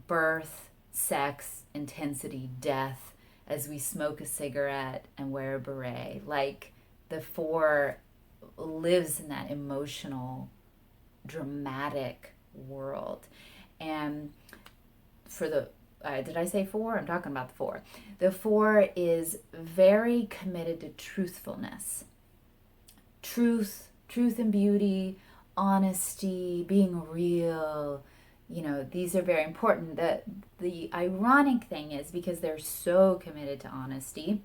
birth, sex, intensity, death, as we smoke a cigarette and wear a beret. Like the 4 lives in that emotional, dramatic world. And for the did I say 4? I'm talking about the 4. The 4 is very committed to truthfulness. Truth and beauty, honesty, being real. These are very important. The ironic thing is, because they're so committed to honesty,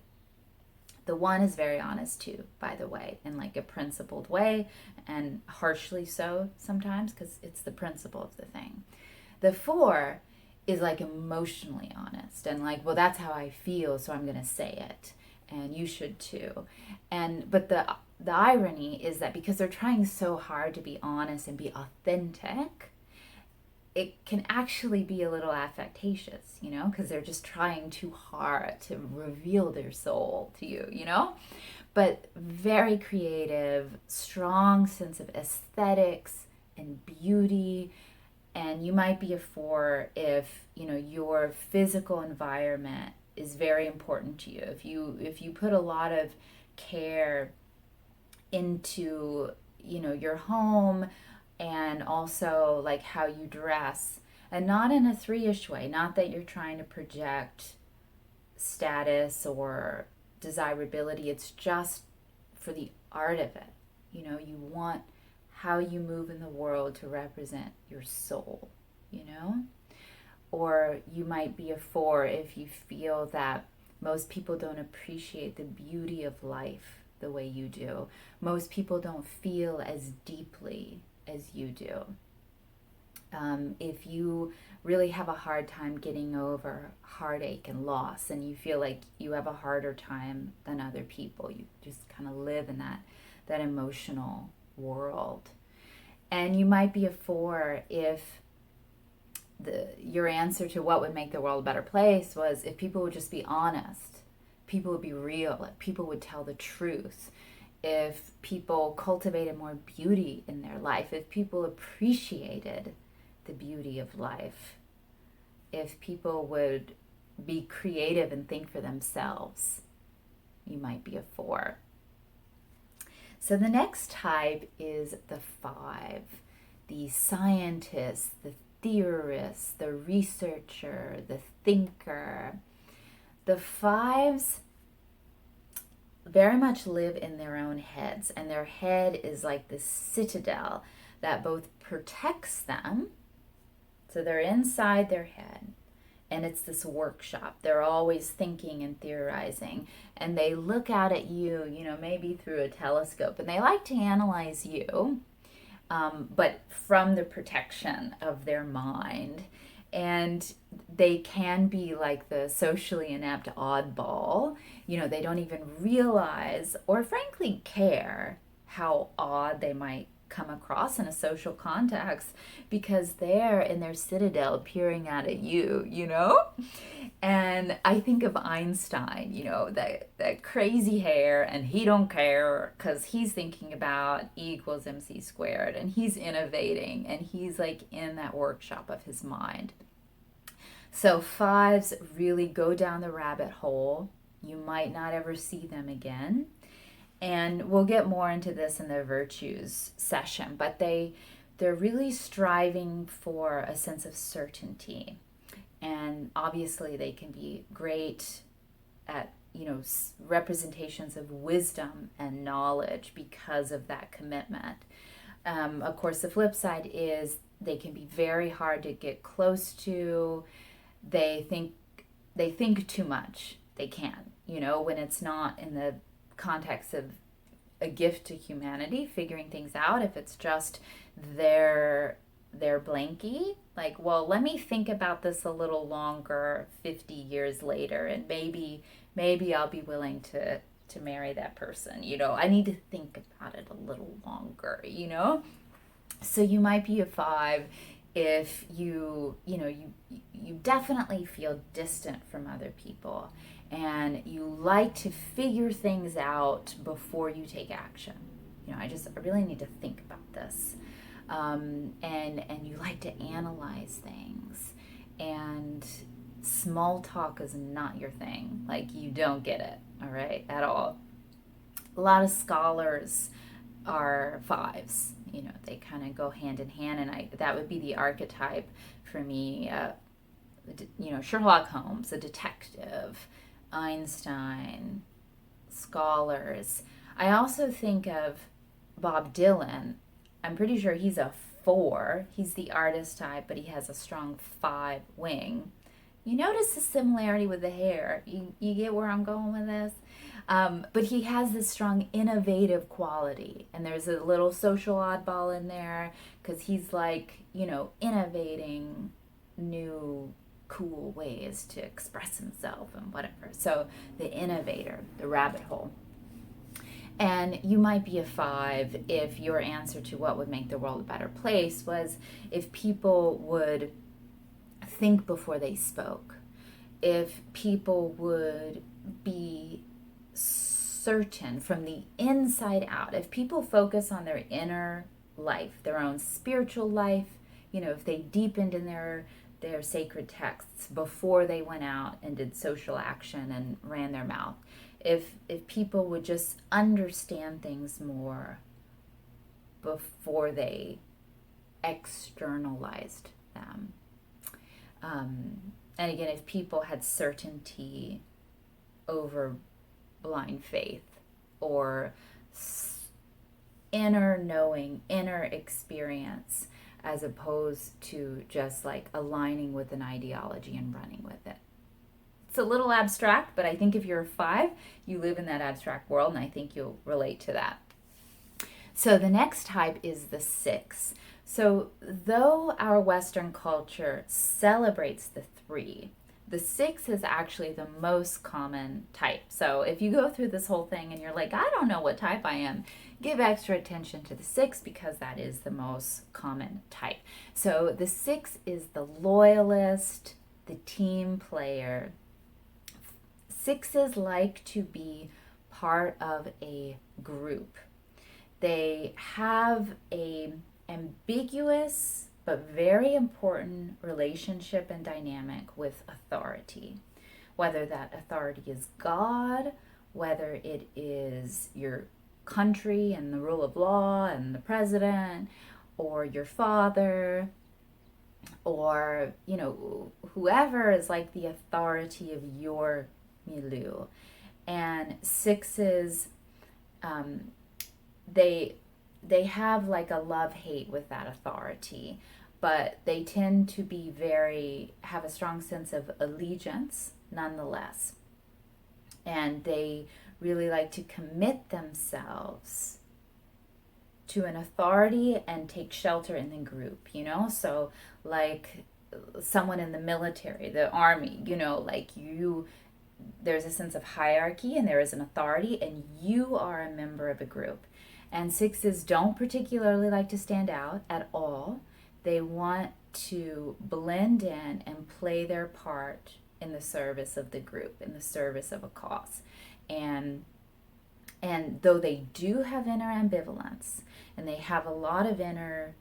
the 1 is very honest too, by the way, in like a principled way, and harshly so sometimes, because it's the principle of the thing. The 4 is like emotionally honest and like, well, that's how I feel, so I'm going to say it, and you should too. But the irony is that because they're trying so hard to be honest and be authentic, it can actually be a little affectatious, because they're just trying too hard to reveal their soul to you, But very creative, strong sense of aesthetics and beauty. And you might be a 4 if, your physical environment is very important to you. If you put a lot of care into, your home, and also like how you dress, and not in a 3-ish way, not that you're trying to project status or desirability. It's just for the art of it. You want how you move in the world to represent your soul, Or you might be a 4 if you feel that most people don't appreciate the beauty of life the way you do. Most people don't feel as deeply as you do. If you really have a hard time getting over heartache and loss, and you feel like you have a harder time than other people, you just kind of live in that emotional world. And you might be a 4 if your answer to what would make the world a better place was if people would just be honest, people would be real, like people would tell the truth, if people cultivated more beauty in their life, if people appreciated the beauty of life, if people would be creative and think for themselves, you might be a 4. So the next type is the 5, the scientist, the theorist, the researcher, the thinker. The 5s very much live in their own heads, and their head is like this citadel that both protects them, so they're inside their head, and it's this workshop. They're always thinking and theorizing, and they look out at you, maybe through a telescope, and they like to analyze you, but from the protection of their mind. And they can be like the socially inept oddball. They don't even realize or frankly care how odd they might come across in a social context, because they're in their citadel peering out at you, And I think of Einstein, that crazy hair, and he don't care because he's thinking about E = mc squared, and he's innovating, and he's like in that workshop of his mind. So 5s really go down the rabbit hole. You might not ever see them again. And we'll get more into this in the virtues session, but they're really striving for a sense of certainty. And obviously they can be great at, representations of wisdom and knowledge because of that commitment. Of course, the flip side is they can be very hard to get close to. They think too much. They can, when it's not in the context of a gift to humanity, figuring things out. If it's just their blankie, like, well, let me think about this a little longer 50 years later, and maybe I'll be willing to to marry that person. I need to think about it a little longer. So you might be a 5 if you definitely feel distant from other people, and you like to figure things out before you take action. I really need to think about this. And you like to analyze things, and small talk is not your thing. Like, you don't get it, all right, at all. A lot of scholars are 5s. They kind of go hand in hand, and that would be the archetype for me. Sherlock Holmes, a detective, Einstein, scholars. I also think of Bob Dylan. I'm pretty sure he's a 4. He's the artist type, but he has a strong 5 wing. You notice the similarity with the hair. You get where I'm going with this? But he has this strong innovative quality. And there's a little social oddball in there because he's like, innovating new cool ways to express himself and whatever. So the innovator, the rabbit hole. And you might be a 5 if your answer to what would make the world a better place was if people would think before they spoke, if people would be certain from the inside out, if people focus on their inner life, their own spiritual life, if they deepened in their sacred texts before they went out and did social action and ran their mouth. If people would just understand things more before they externalized them. And again, if people had certainty over blind faith, or inner knowing, inner experience, as opposed to just like aligning with an ideology and running with it. It's a little abstract, but I think if you're a 5, you live in that abstract world, and I think you'll relate to that. So the next type is the 6. So though our Western culture celebrates the 3, the 6 is actually the most common type. So if you go through this whole thing and you're like, I don't know what type I am, give extra attention to the 6 because that is the most common type. So the 6 is the loyalist, the team player. 6s like to be part of a group. They have a ambiguous but very important relationship and dynamic with authority. Whether that authority is God, whether it is your country and the rule of law and the president, or your father, or whoever is like the authority of your milieu. And 6s, they have like a love-hate with that authority, but they tend to be have a strong sense of allegiance nonetheless. And they really like to commit themselves to an authority and take shelter in the group, so like someone in the military, the army, there's a sense of hierarchy and there is an authority, and you are a member of a group. And 6s don't particularly like to stand out at all. They want to blend in and play their part in the service of the group, in the service of a cause. And though they do have inner ambivalence, and they have a lot of inner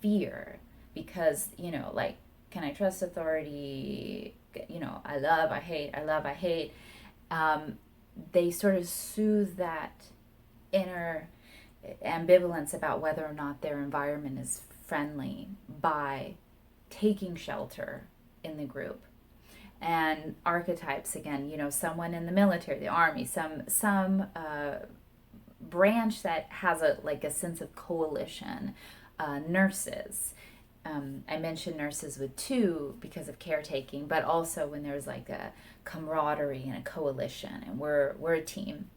fear, because, can I trust authority? I love, I hate, I love, I hate. They sort of soothe that inner ambivalence about whether or not their environment is friendly by taking shelter in the group. And archetypes, again, someone in the military, the army, some branch that has a sense of coalition. Nurses. I mentioned nurses with 2 because of caretaking, but also when there's like a camaraderie and a coalition, and we're a team.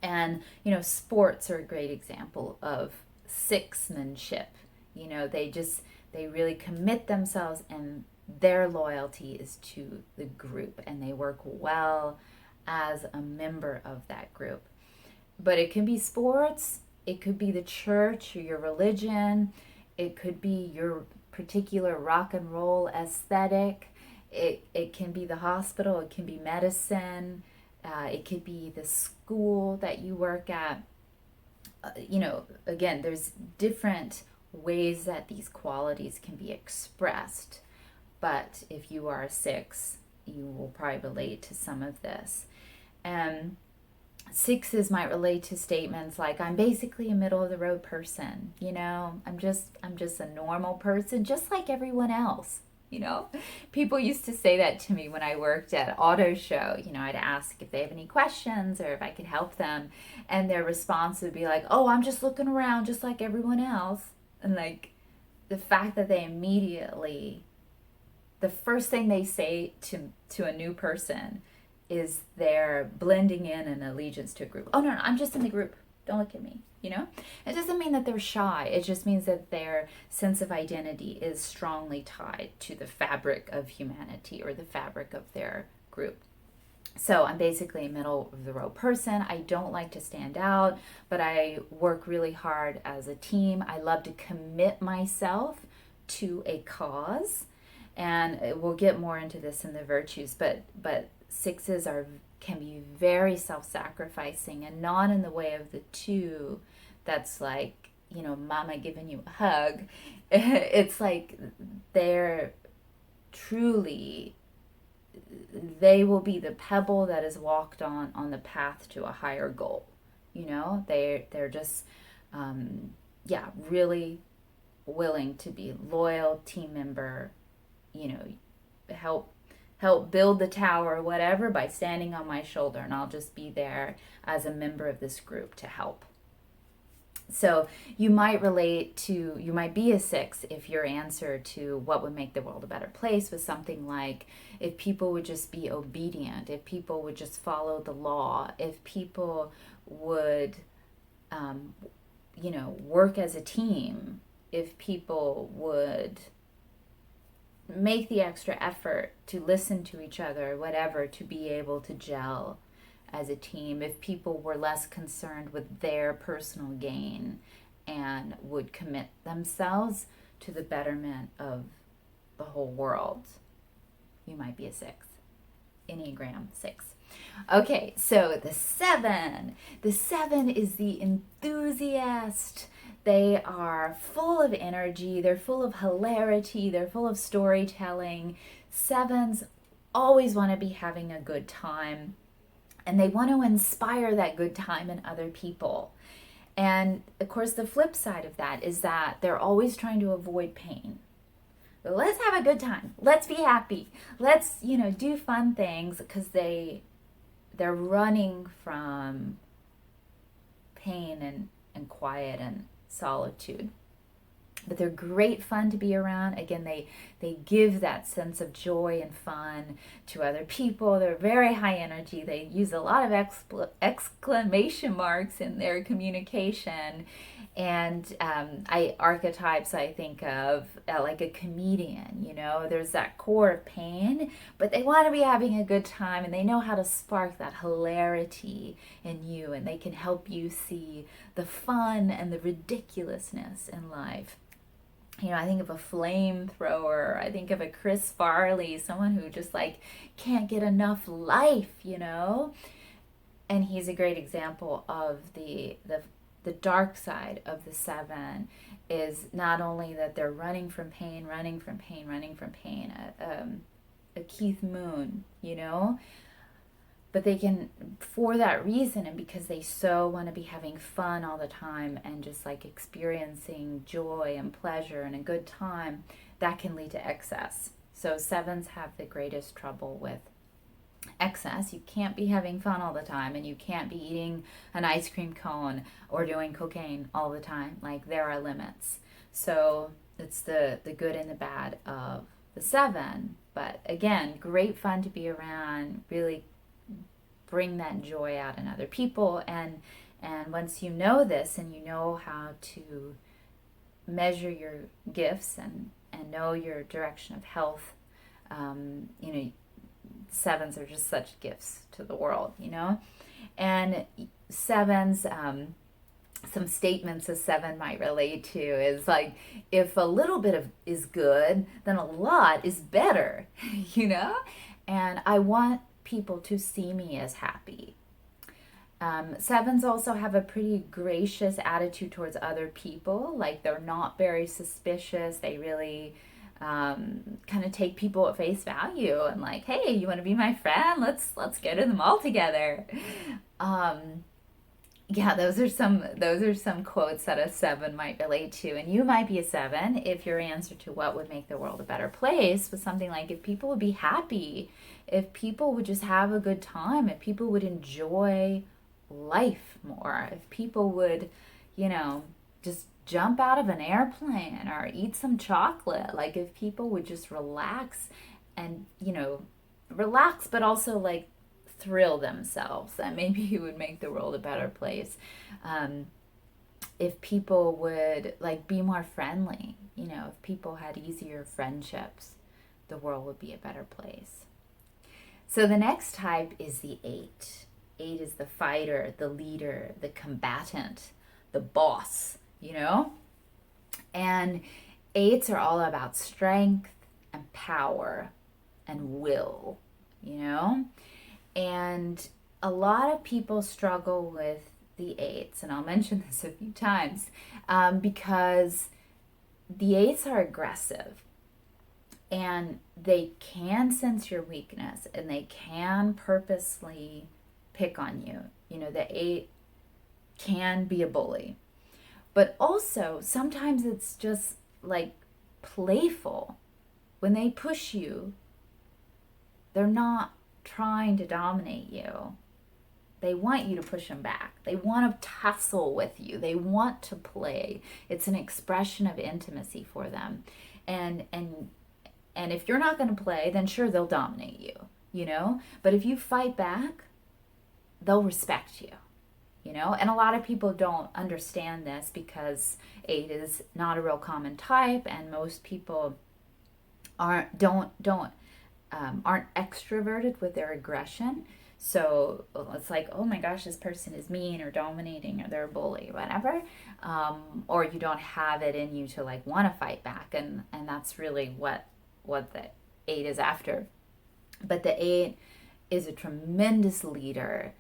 And sports are a great example of 6-manship. They really commit themselves, and their loyalty is to the group, and they work well as a member of that group. But it can be sports, it could be the church or your religion, it could be your particular rock and roll aesthetic, it can be the hospital, it can be medicine, it could be the school that you work at. Again, there's different ways that these qualities can be expressed. But if you are a 6, you will probably relate to some of this. And 6s might relate to statements like, I'm basically a middle of the road person, I'm just a normal person, just like everyone else. People used to say that to me when I worked at Auto Show. I'd ask if they have any questions or if I could help them, and their response would be like, oh, I'm just looking around just like everyone else. And like, the fact that they immediately, the first thing they say to a new person is they're blending in an allegiance to a group. Oh, no, I'm just in the group. Don't look at me. It doesn't mean that they're shy. It just means that their sense of identity is strongly tied to the fabric of humanity or the fabric of their group. So I'm basically a middle of the road person. I don't like to stand out, but I work really hard as a team. I love to commit myself to a cause. And we'll get more into this in the virtues, but 6s can be very self-sacrificing, and not in the way of the 2 that's like, mama giving you a hug. It's like they're truly, they will be the pebble that is walked on the path to a higher goal. They're just really willing to be loyal team member, help build the tower or whatever by standing on my shoulder, and I'll just be there as a member of this group to help. So you might be a 6 if your answer to what would make the world a better place was something like, if people would just be obedient, if people would just follow the law, if people would, work as a team, if people would make the extra effort to listen to each other, whatever, to be able to gel as a team, if people were less concerned with their personal gain and would commit themselves to the betterment of the whole world, you might be a 6. Enneagram 6. Okay, so the 7. The 7 is the enthusiast. They are full of energy, they're full of hilarity, they're full of storytelling. 7s always want to be having a good time, and they want to inspire that good time in other people. And of course, the flip side of that is that they're always trying to avoid pain. But let's have a good time. Let's be happy. Let's, do fun things, because they're running from pain and quiet and solitude. But they're great fun to be around. Again, they give that sense of joy and fun to other people. They're very high energy. They use a lot of exclamation marks in their communication. And archetypes I think of like a comedian, there's that core of pain, but they want to be having a good time, and they know how to spark that hilarity in you, and they can help you see the fun and the ridiculousness in life. I think of a flamethrower. I think of a Chris Farley, someone who just like can't get enough life, And he's a great example of the dark side of the 7 is not only that they're running from pain, a Keith Moon, but they can, for that reason, and because they so want to be having fun all the time and just like experiencing joy and pleasure and a good time, that can lead to excess. So 7s have the greatest trouble with excess. You can't be having fun all the time, and you can't be eating an ice cream cone or doing cocaine all the time. Like, there are limits. So it's the good and the bad of the 7. But again, great fun to be around, really bring that joy out in other people. And once you know this and you know how to measure your gifts and know your direction of health, sevens are just such gifts to the world, you know? And sevens, some statements a seven might relate to is like, if a little bit of is good, then a lot is better, you know? And I want people to see me as happy. Sevens also have a pretty gracious attitude towards other people. Like, they're not very suspicious. They really kind of take people at face value and like, hey, you want to be my friend? Let's go to the mall together. Yeah, those are some quotes that a seven might relate to. And you might be a seven if your answer to what would make the world a better place was something like, if people would be happy, if people would just have a good time, if people would enjoy life more, if people would, just jump out of an airplane or eat some chocolate, like if people would just relax and, relax, but also like thrill themselves, that maybe it would make the world a better place. If people would like be more friendly, if people had easier friendships, the world would be a better place. So the next type is the eight. Eight is the fighter, the leader, the combatant, the boss, And eights are all about strength and power and will, And a lot of people struggle with the eights, and I'll mention this a few times, because the eights are aggressive. And they can sense your weakness, and they can purposely pick on you. The eight can be a bully. But also, sometimes it's just like playful. When they push you, they're not trying to dominate you. They want you to push them back. They want to tussle with you. They want to play. It's an expression of intimacy for them. And if you're not going to play, then sure, they'll dominate you, But if you fight back, they'll respect you, And a lot of people don't understand this because eight is not a real common type, and most people aren't extroverted with their aggression. So it's like, oh my gosh, this person is mean or dominating or they're a bully, whatever. Or you don't have it in you to like want to fight back, and that's really what the eight is after. But the eight is a tremendous leader.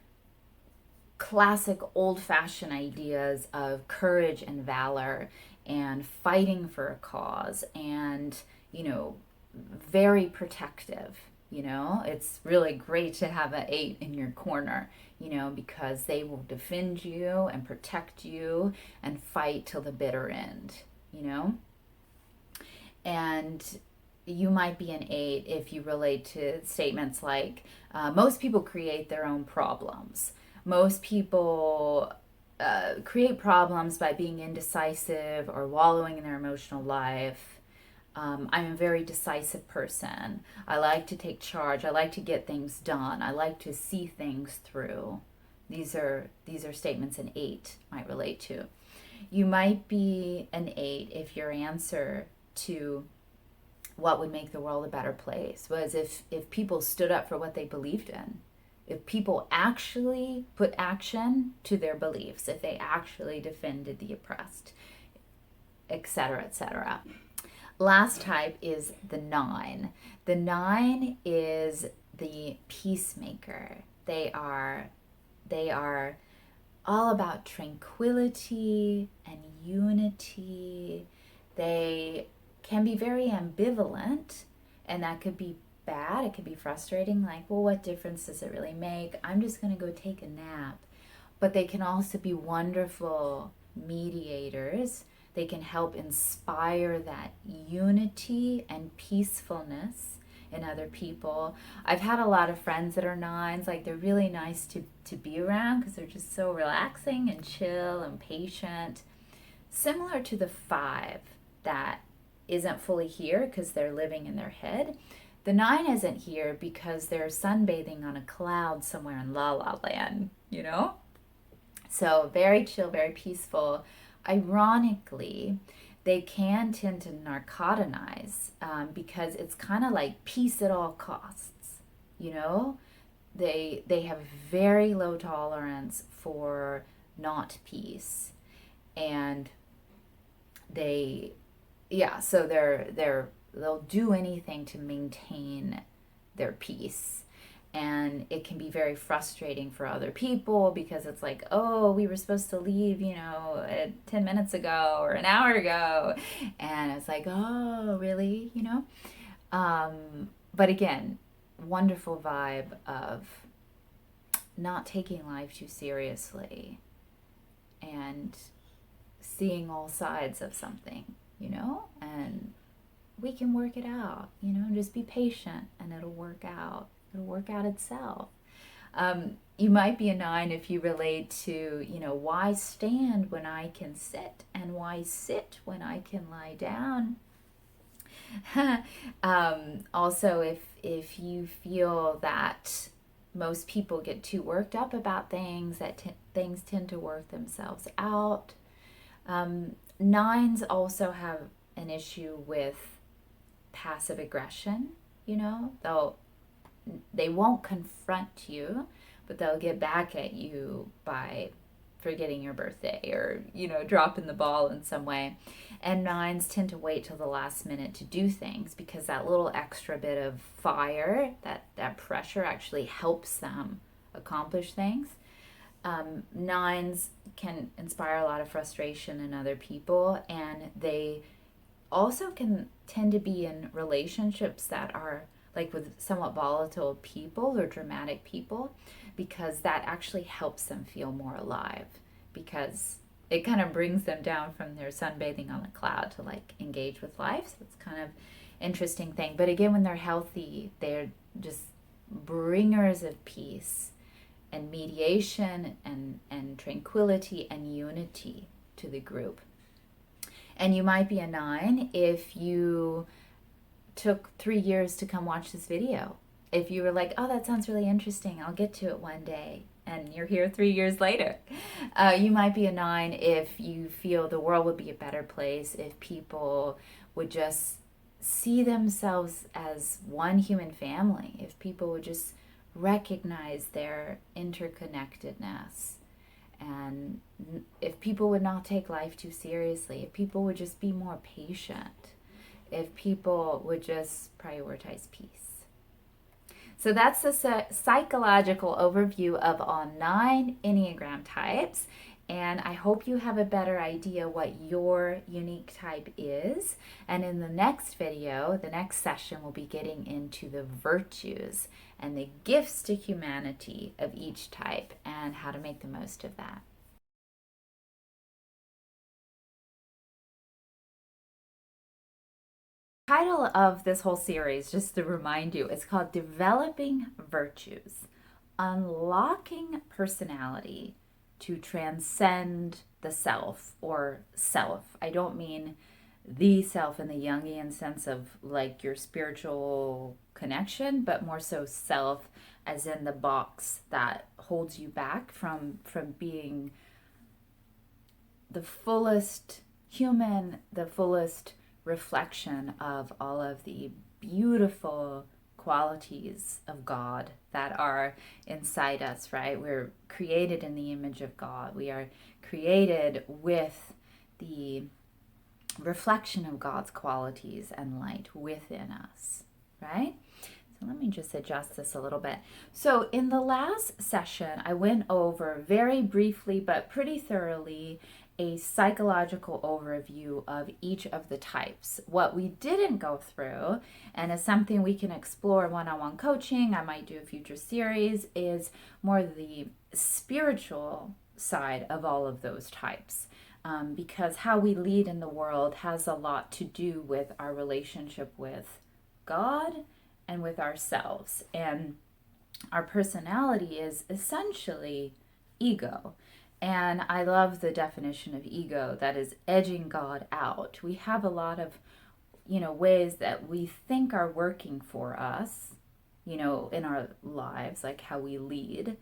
Classic old-fashioned ideas of courage and valor and fighting for a cause, and very protective. It's really great to have an eight in your corner, because they will defend you and protect you and fight till the bitter end, And you might be an eight if you relate to statements like, most people create their own problems. Most people create problems by being indecisive or wallowing in their emotional life. I'm a very decisive person. I like to take charge. I like to get things done. I like to see things through. These are statements an eight might relate to. You might be an eight if your answer to what would make the world a better place was if people stood up for what they believed in. If people actually put action to their beliefs, if they actually defended the oppressed, etc., etc. Last type is the nine. The nine is the peacemaker. They are all about tranquility and unity. They can be very ambivalent, and that could be bad. It could be frustrating, like, well, what difference does it really make? I'm just going to go take a nap. But they can also be wonderful mediators. They can help inspire that unity and peacefulness in other people. I've had a lot of friends that are nines. Like, they're really nice to be around because they're just so relaxing and chill and patient. Similar to the five that isn't fully here because they're living in their head. The nine isn't here because they're sunbathing on a cloud somewhere in La La Land, So very chill, very peaceful. Ironically, they can tend to narcotize because it's kind of like peace at all costs, you know? They have very low tolerance for not peace. And they, yeah, so they'll do anything to maintain their peace. And it can be very frustrating for other people because it's like, oh, we were supposed to leave, 10 minutes ago or an hour ago. And it's like, oh, really? But again, wonderful vibe of not taking life too seriously and seeing all sides of something, and we can work it out, just be patient and it'll work out. It'll work out itself. You might be a 9 if you relate to, why stand when I can sit and why sit when I can lie down. Also, if you feel that most people get too worked up about things, that things tend to work themselves out. 9s also have an issue with passive aggression. They won't confront you, but they'll get back at you by forgetting your birthday or dropping the ball in some way. And 9s tend to wait till the last minute to do things because that little extra bit of fire, that pressure actually helps them accomplish things. 9s can inspire a lot of frustration in other people, and they also can tend to be in relationships that are like with somewhat volatile people or dramatic people, because that actually helps them feel more alive, because it kind of brings them down from their sunbathing on a cloud to like engage with life. So it's kind of interesting thing. But again, when they're healthy, they're just bringers of peace and mediation and tranquility and unity to the group. And you might be a 9 if you took 3 years to come watch this video. If you were like, oh, that sounds really interesting, I'll get to it one day, and you're here 3 years later. You might be a 9 if you feel the world would be a better place if people would just see themselves as one human family, if people would just recognize their interconnectedness, and if people would not take life too seriously, if people would just be more patient, if people would just prioritize peace. So that's the psychological overview of all 9 Enneagram types. And I hope you have a better idea what your unique type is. And in the next video, the next session, we'll be getting into the virtues and the gifts to humanity of each type and how to make the most of that. The title of this whole series, just to remind you, is called Developing Virtues, Unlocking Personality to Transcend the Self, or self. I don't mean the self in the Jungian sense of like your spiritual connection, but more so self as in the box that holds you back from being the fullest human, the fullest reflection of all of the beautiful qualities of God that are inside us, right? We're created in the image of God. We are created with the reflection of God's qualities and light within us, right? So let me just adjust this a little bit. So in the last session, I went over very briefly but pretty thoroughly a psychological overview of each of the types. What we didn't go through, and is something we can explore one-on-one coaching, I might do a future series, is more the spiritual side of all of those types. Because how we lead in the world has a lot to do with our relationship with God and with ourselves. And our personality is essentially ego. And I love the definition of ego, that is edging God out. We have a lot of, ways that we think are working for us, in our lives, like how we lead,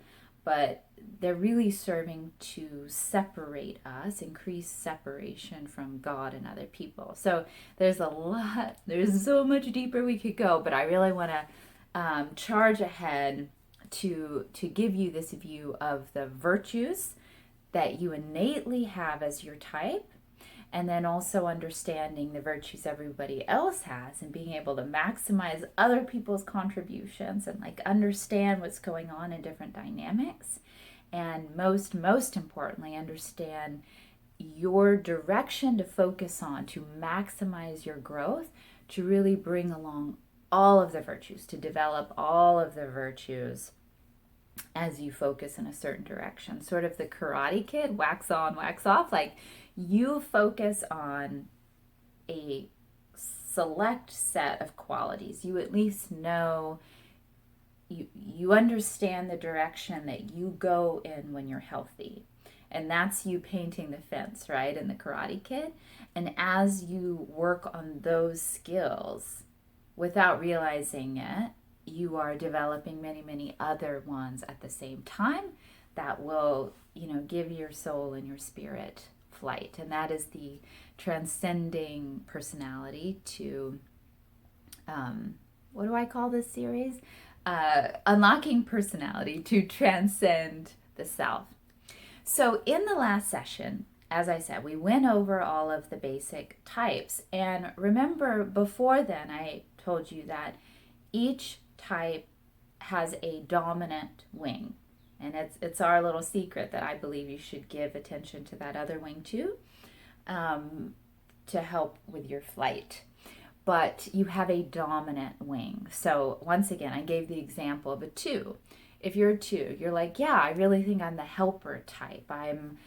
but they're really serving to separate us, increase separation from God and other people. So there's so much deeper we could go, but I really want to charge ahead to give you this view of the virtues that you innately have as your type, and then also understanding the virtues everybody else has and being able to maximize other people's contributions and like understand what's going on in different dynamics, and most importantly understand your direction to focus on to maximize your growth, to really bring along all of the virtues, to develop all of the virtues as you focus in a certain direction. Sort of the Karate Kid, wax on, wax off. Like, you focus on a select set of qualities. You at least know, you understand the direction that you go in when you're healthy. And that's you painting the fence, right, in the Karate Kid. And as you work on those skills, without realizing it, you are developing many other ones at the same time that will, give your soul and your spirit flight. And that is the transcending personality to, what do I call this series? Unlocking personality to transcend the self. So in the last session, as I said, we went over all of the basic types. And remember, before then, I told you that each type has a dominant wing. And it's our little secret that I believe you should give attention to that other wing too, to help with your flight. But you have a dominant wing. So once again, I gave the example of a 2. If you're a 2, you're like, yeah, I really think I'm the helper type. I'm,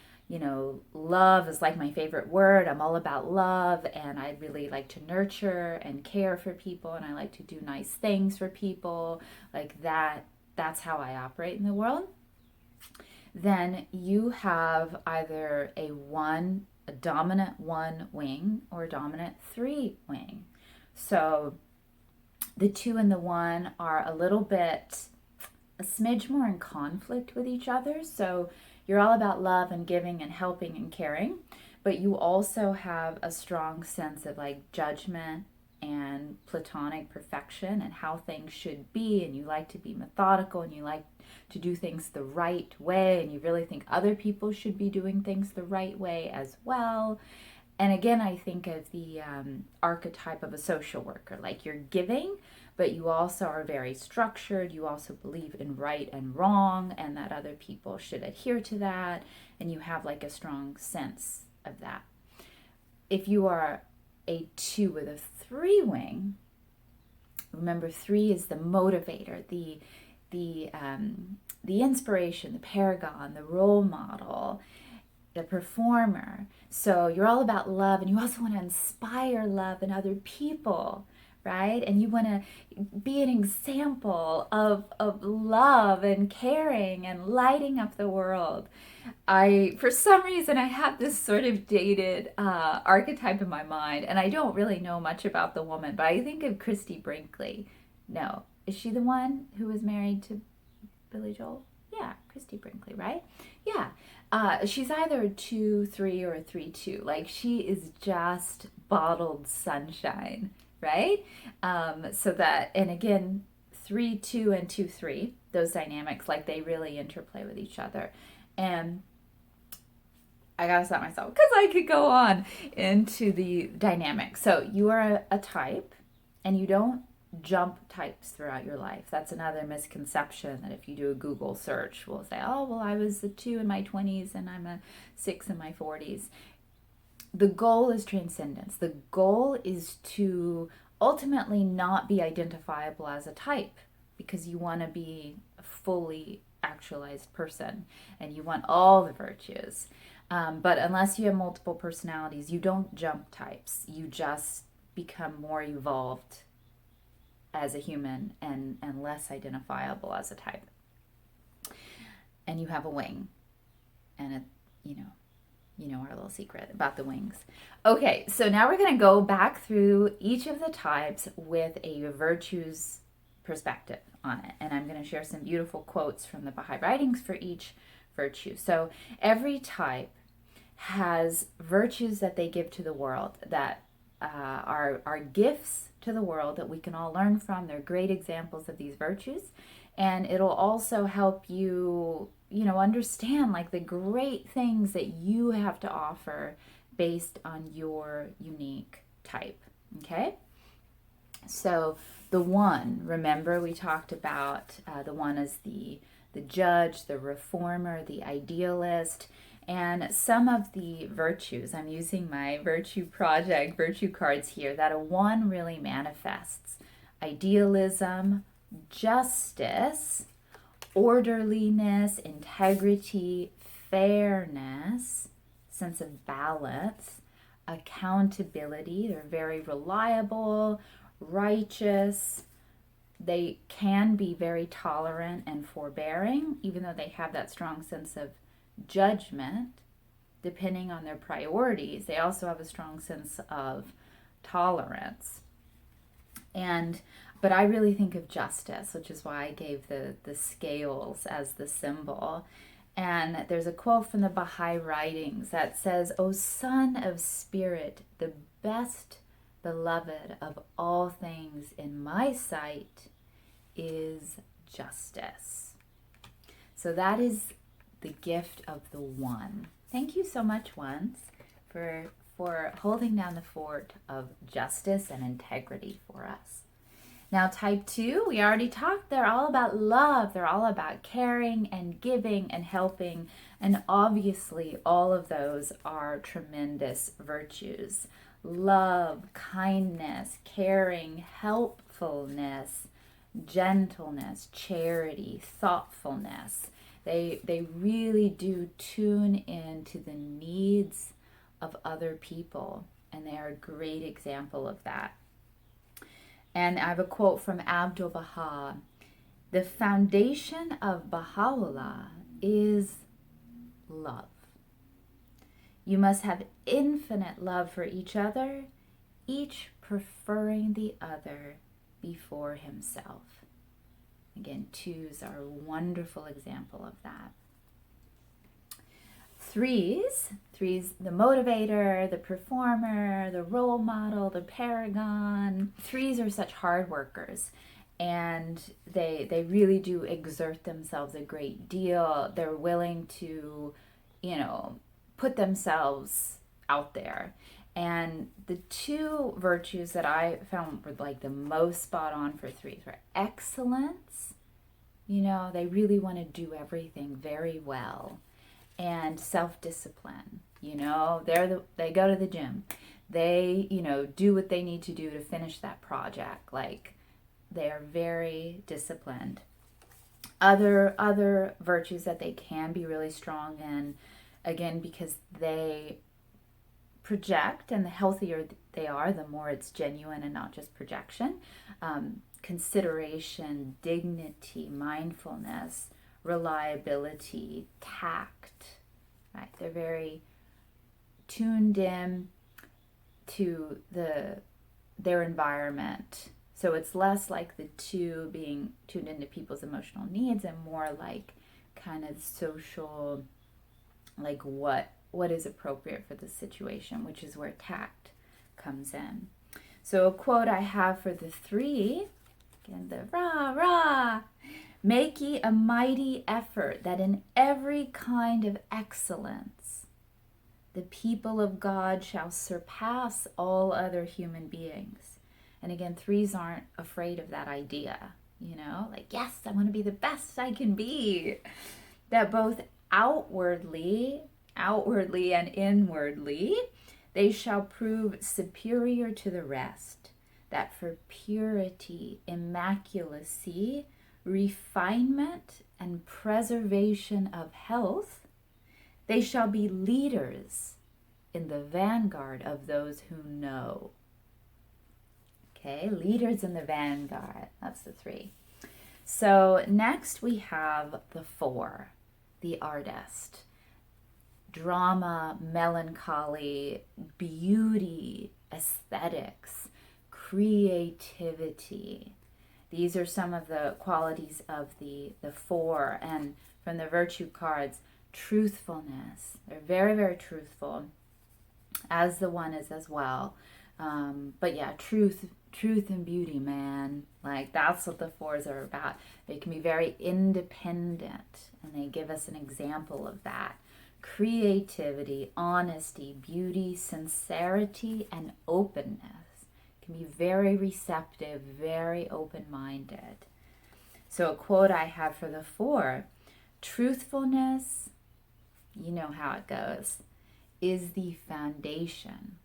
love is like my favorite word. I'm all about love, and I really like to nurture and care for people, and I like to do nice things for people. Like that, that's how I operate in the world. Then you have either a dominant 1 wing or a dominant 3 wing. So the 2 and the 1 are a smidge more in conflict with each other. So you're all about love and giving and helping and caring, but you also have a strong sense of like judgment and platonic perfection and how things should be, and you like to be methodical, and you like to do things the right way, and you really think other people should be doing things the right way as well. And again, I think of the archetype of a social worker, like you're giving, but you also are very structured. You also believe in right and wrong, and that other people should adhere to that, and you have like a strong sense of that. If you are a 2 with a 3 wing, remember 3 is the motivator, the inspiration, the paragon, the role model, the performer. So you're all about love, and you also want to inspire love in other people, right? And you want to be an example of love and caring and lighting up the world. For some reason, I have this sort of dated archetype in my mind, and I don't really know much about the woman, but I think of Christy Brinkley. No, is she the one who was married to Billy Joel? Yeah, Christy Brinkley, right? Yeah. She's either a 2-3 or a 3-2. Like, she is just bottled sunshine, right? So that, and again, 3-2 and 2-3, those dynamics, like they really interplay with each other. And I gotta stop myself because I could go on into the dynamics. So you are a type, and you don't jump types throughout your life. That's another misconception, that if you do a Google search, we'll say, oh, well, I was a 2 in my 20s and I'm a 6 in my 40s. The goal is transcendence. The goal is to ultimately not be identifiable as a type, because you want to be a fully actualized person and you want all the virtues. But unless you have multiple personalities, you don't jump types. You just become more evolved as a human and less identifiable as a type. And you have a wing. And our little secret about the wings. Okay, so now we're going to go back through each of the types with a virtues perspective on it. And I'm going to share some beautiful quotes from the Baha'i writings for each virtue. So every type has virtues that they give to the world that are gifts to the world that we can all learn from. They're great examples of these virtues. And it'll also help you, understand like the great things that you have to offer based on your unique type. Okay? So the one, remember we talked about the one as the judge, the reformer, the idealist, and some of the virtues. I'm using my virtue project, virtue cards here, that a one really manifests. Idealism, justice, orderliness, integrity, fairness, sense of balance, accountability. They're very reliable, righteous. They can be very tolerant and forbearing, even though they have that strong sense of judgment. Depending on their priorities, they also have a strong sense of tolerance. But I really think of justice, which is why I gave the scales as the symbol. And there's a quote from the Baha'i writings that says, "O son of spirit, the best beloved of all things in my sight is justice." So that is the gift of the one. Thank you so much, ones, for holding down the fort of justice and integrity for us. Now, type 2, we already talked, they're all about love. They're all about caring and giving and helping. And obviously, all of those are tremendous virtues. Love, kindness, caring, helpfulness, gentleness, charity, thoughtfulness. They really do tune into the needs of other people, and they are a great example of that. And I have a quote from Abdu'l-Baha. "The foundation of Baha'u'llah is love. You must have infinite love for each other, each preferring the other before himself." Again, twos are a wonderful example of that. Threes, the motivator, the performer, the role model, the paragon. Threes are such hard workers, and they really do exert themselves a great deal. They're willing to, put themselves out there. And the two virtues that I found were like the most spot on for threes were excellence. They really want to do everything very well. And self-discipline. They go to the gym. They, do what they need to do to finish that project. Like, they are very disciplined. Other virtues that they can be really strong in, again, because they project, and the healthier they are, the more it's genuine and not just projection. Consideration, dignity, mindfulness, reliability, tact, right? They're very tuned in to their environment. So it's less like the two being tuned into people's emotional needs and more like kind of social, like what is appropriate for the situation, which is where tact comes in. So a quote I have for the three, again, the rah, rah. "Make ye a mighty effort that in every kind of excellence the people of God shall surpass all other human beings." And again, threes aren't afraid of that idea, like, yes, I want to be the best I can be. That both outwardly and inwardly, they shall prove superior to the rest. That for purity, immaculacy, refinement, and preservation of health, they shall be leaders in the vanguard of those who know. Okay, leaders in the vanguard. That's the three. So next we have the four, the artist. Drama, melancholy, beauty, aesthetics, creativity. These are some of the qualities of the four. And from the virtue cards, truthfulness. They're very, very truthful, as the one is as well. But yeah, truth and beauty, man. Like, that's what the fours are about. They can be very independent, and they give us an example of that. Creativity, honesty, beauty, sincerity, and openness. Can be very receptive, very open-minded. So a quote I have for the four: truthfulness, you know how it goes, is the foundation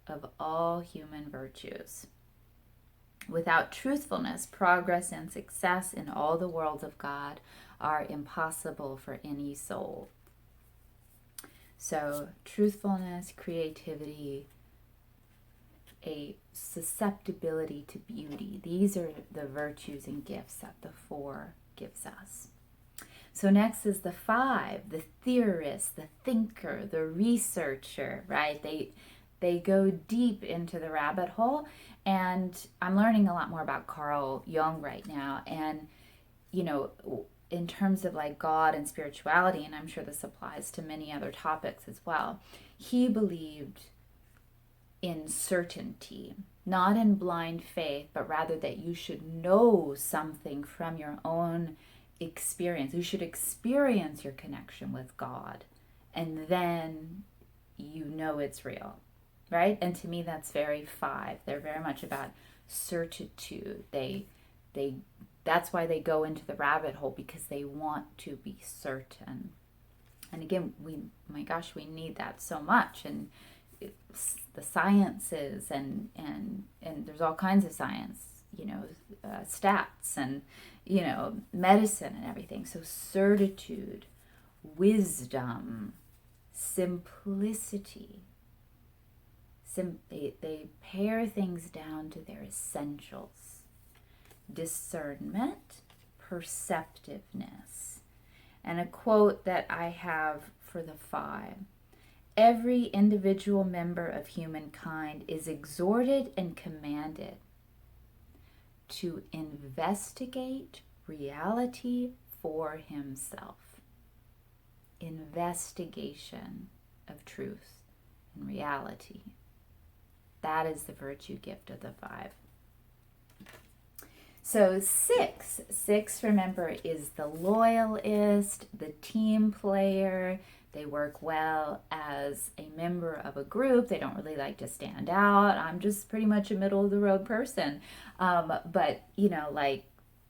of all human virtues. Without truthfulness, progress and success in all the worlds of God are impossible for any soul. So, truthfulness, creativity, a susceptibility to beauty. These are the virtues and gifts that the four gives us. So next is the five, the theorist, the thinker, the researcher, right? They go deep into the rabbit hole, and I'm learning a lot more about Carl Jung right now. And, you know, in terms of like God and spirituality, and I'm sure this applies to many other topics as well, he believed in certainty, not in blind faith, but rather that you should know something from your own experience. You should experience your connection with God, and then you know it's real, right? And to me, that's very five. They're very much about certitude. That's why they go into the rabbit hole, because they want to be certain. And again, we need that so much. And the sciences and there's all kinds of science, stats and, medicine and everything. So certitude, wisdom, simplicity. They pare things down to their essentials. Discernment, perceptiveness. And a quote that I have for the five: every individual member of humankind is exhorted and commanded to investigate reality for himself. Investigation of truth and reality. That is the virtue gift of the five. So six, remember, is the loyalist, the team player. They work well as a member of a group. They don't really like to stand out. I'm just pretty much a middle of the road person. But,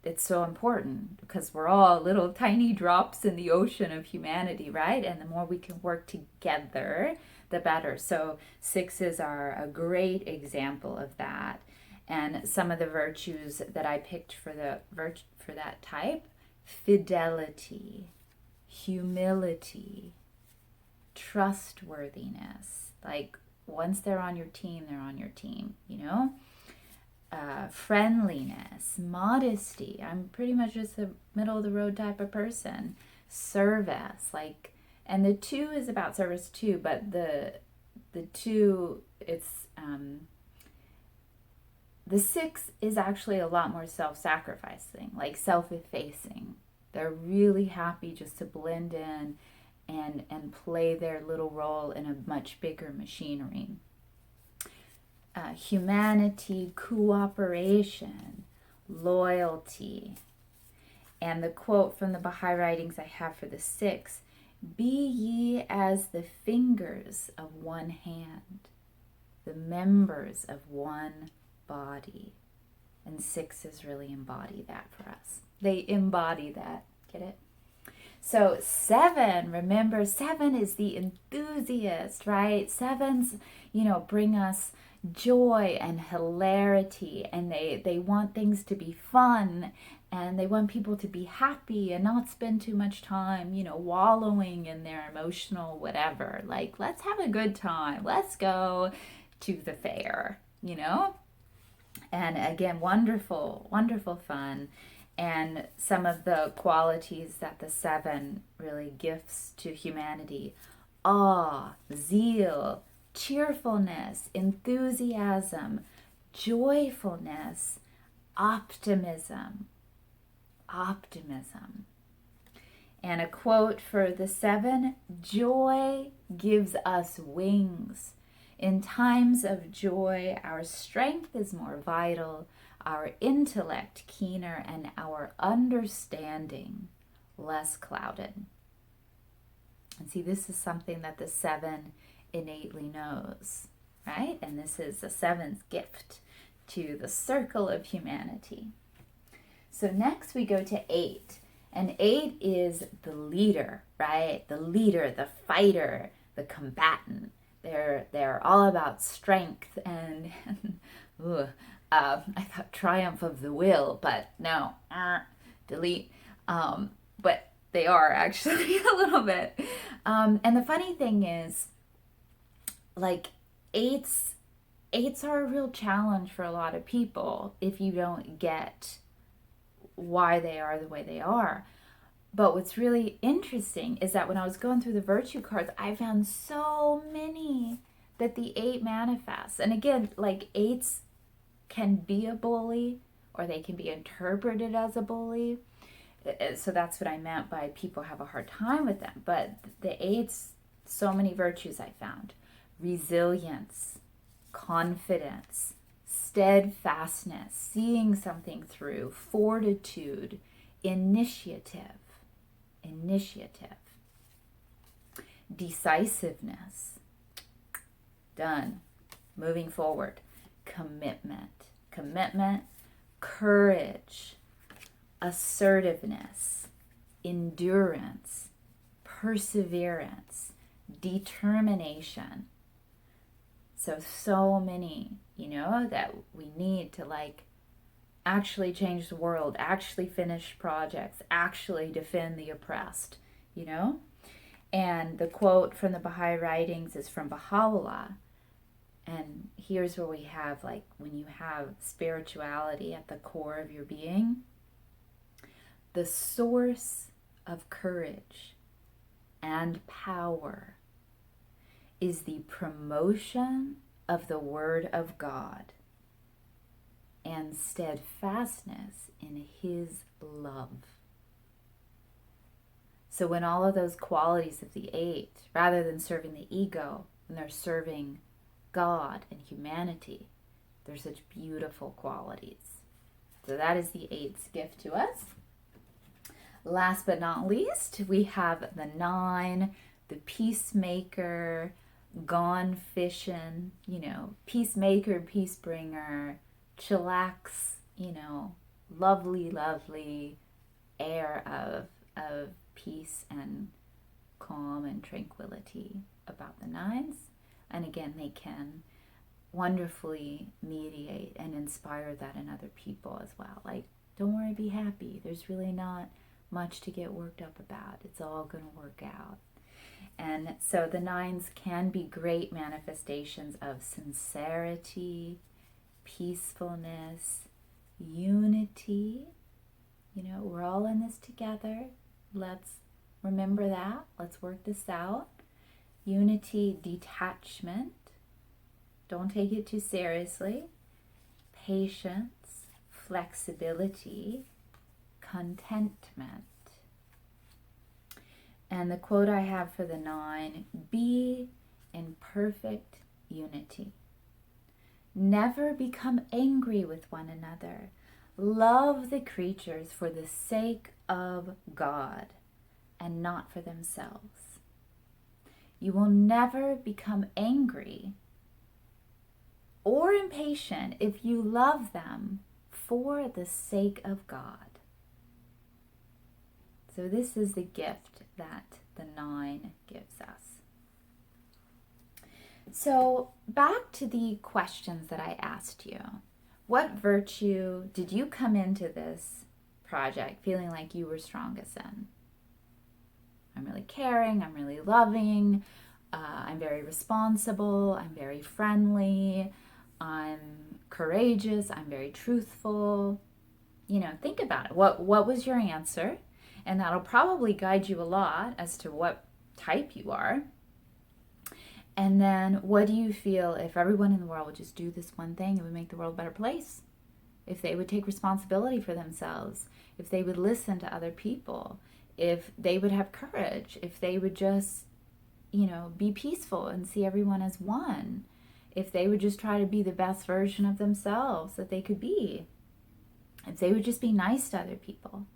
it's so important because we're all little tiny drops in the ocean of humanity, right? And the more we can work together, the better. So sixes are a great example of that. And some of the virtues that I picked for that type: fidelity, humility, trustworthiness. Like, once they're on your team, they're on your team, friendliness, modesty. I'm pretty much just a middle of the road type of person. Service, and the two is about service too, but the two, it's the six is actually a lot more self-sacrificing, like self-effacing. They're really happy just to blend in and play their little role in a much bigger machinery. Humanity, cooperation, loyalty. And the quote from the Baha'i writings I have for the six: be ye as the fingers of one hand, the members of one body. And sixes really embody that for us. They embody that. Get it? So seven, remember, seven is the enthusiast, right? Sevens, bring us joy and hilarity, and they want things to be fun, and they want people to be happy and not spend too much time, wallowing in their emotional whatever. Like, let's have a good time. Let's go to the fair, And again, wonderful, wonderful fun. And some of the qualities that the seven really gifts to humanity: awe, zeal, cheerfulness, enthusiasm, joyfulness, optimism. And a quote for the seven: joy gives us wings. In times of joy, our strength is more vital, our intellect keener, and our understanding less clouded. And see, this is something that the 7 innately knows, right? And this is the 7's gift to the circle of humanity. So next we go to 8. And 8 is the leader, right? The leader, the fighter, the combatant. They're all about strength and I thought triumph of the will, but no, delete. But they are actually a little bit. And the funny thing is, like, eights are a real challenge for a lot of people if you don't get why they are the way they are. But what's really interesting is that when I was going through the virtue cards, I found so many that the 8 manifests. And again, like, 8s can be a bully, or they can be interpreted as a bully. So that's what I meant by people have a hard time with them. But the 8s, so many virtues I found. Resilience, confidence, steadfastness, seeing something through, fortitude, initiative, decisiveness, done, moving forward, commitment, courage, assertiveness, endurance, perseverance, determination. So many, that we need to, like, actually change the world, actually finish projects, actually defend the oppressed, And the quote from the Baha'i writings is from Baha'u'llah. And here's where we have, like, when you have spirituality at the core of your being, the source of courage and power is the promotion of the Word of God and steadfastness in His love. So when all of those qualities of the 8, rather than serving the ego, when they're serving God and humanity, they're such beautiful qualities. So that is the 8's gift to us. Last but not least, we have the 9, the Peacemaker, gone fishing, peacemaker, peace bringer, chillax, lovely air of peace and calm and tranquility about the 9s. And again, they can wonderfully mediate and inspire that in other people as well. Like, don't worry, be happy. There's really not much to get worked up about. It's all going to work out. And so the 9s can be great manifestations of sincerity, peacefulness, unity. We're all in this together. Let's remember that. Let's work this out. Unity, detachment. Don't take it too seriously. Patience, flexibility, contentment. And the quote I have for the 9, be in perfect unity. Never become angry with one another. Love the creatures for the sake of God and not for themselves. You will never become angry or impatient if you love them for the sake of God. So this is the gift that the 9 gives us. So back to the questions that I asked you. What virtue did you come into this project feeling like you were strongest in? I'm really caring, I'm really loving, I'm very responsible, I'm very friendly, I'm courageous, I'm very truthful. Think about it. What was your answer? And that'll probably guide you a lot as to what type you are. And then what do you feel if everyone in the world would just do this one thing? It would make the world a better place. If they would take responsibility for themselves, if they would listen to other people, if they would have courage, if they would just, be peaceful and see everyone as one. if they would just try to be the best version of themselves that they could be, if they would just be nice to other people.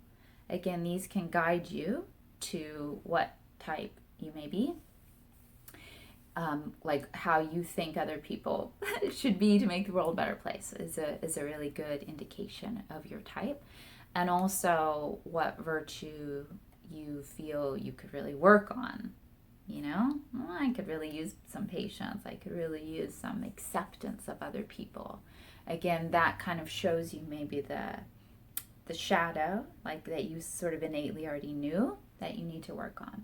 Again, these can guide you to what type you may be, like how you think other people should be to make the world a better place is a really good indication of your type. And also what virtue you feel you could really work on. You know, well, I could really use some patience. I could really use some acceptance of other people. Again, that kind of shows you maybe the shadow, like that you sort of innately already knew that you need to work on.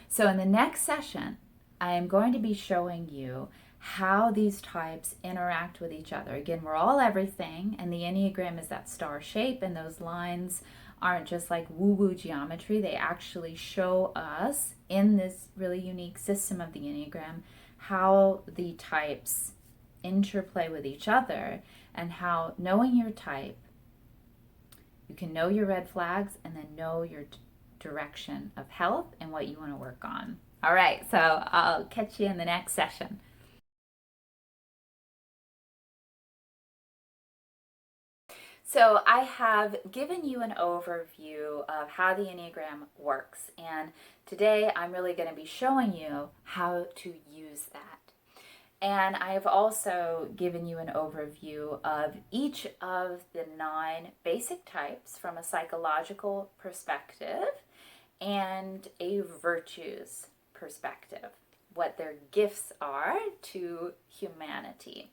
So in the next session, I am going to be showing you how these types interact with each other. Again, we're all everything, and the Enneagram is that star shape, and those lines aren't just like woo-woo geometry. They actually show us in this really unique system of the Enneagram how the types interplay with each other, and how knowing your type, you can know your red flags and then know your direction of health and what you want to work on. All right, so I'll catch you in the next session. So I have given you an overview of how the Enneagram works, and today I'm really going to be showing you how to use that. And I've also given you an overview of each of the 9 basic types from a psychological perspective and a virtues perspective, what their gifts are to humanity.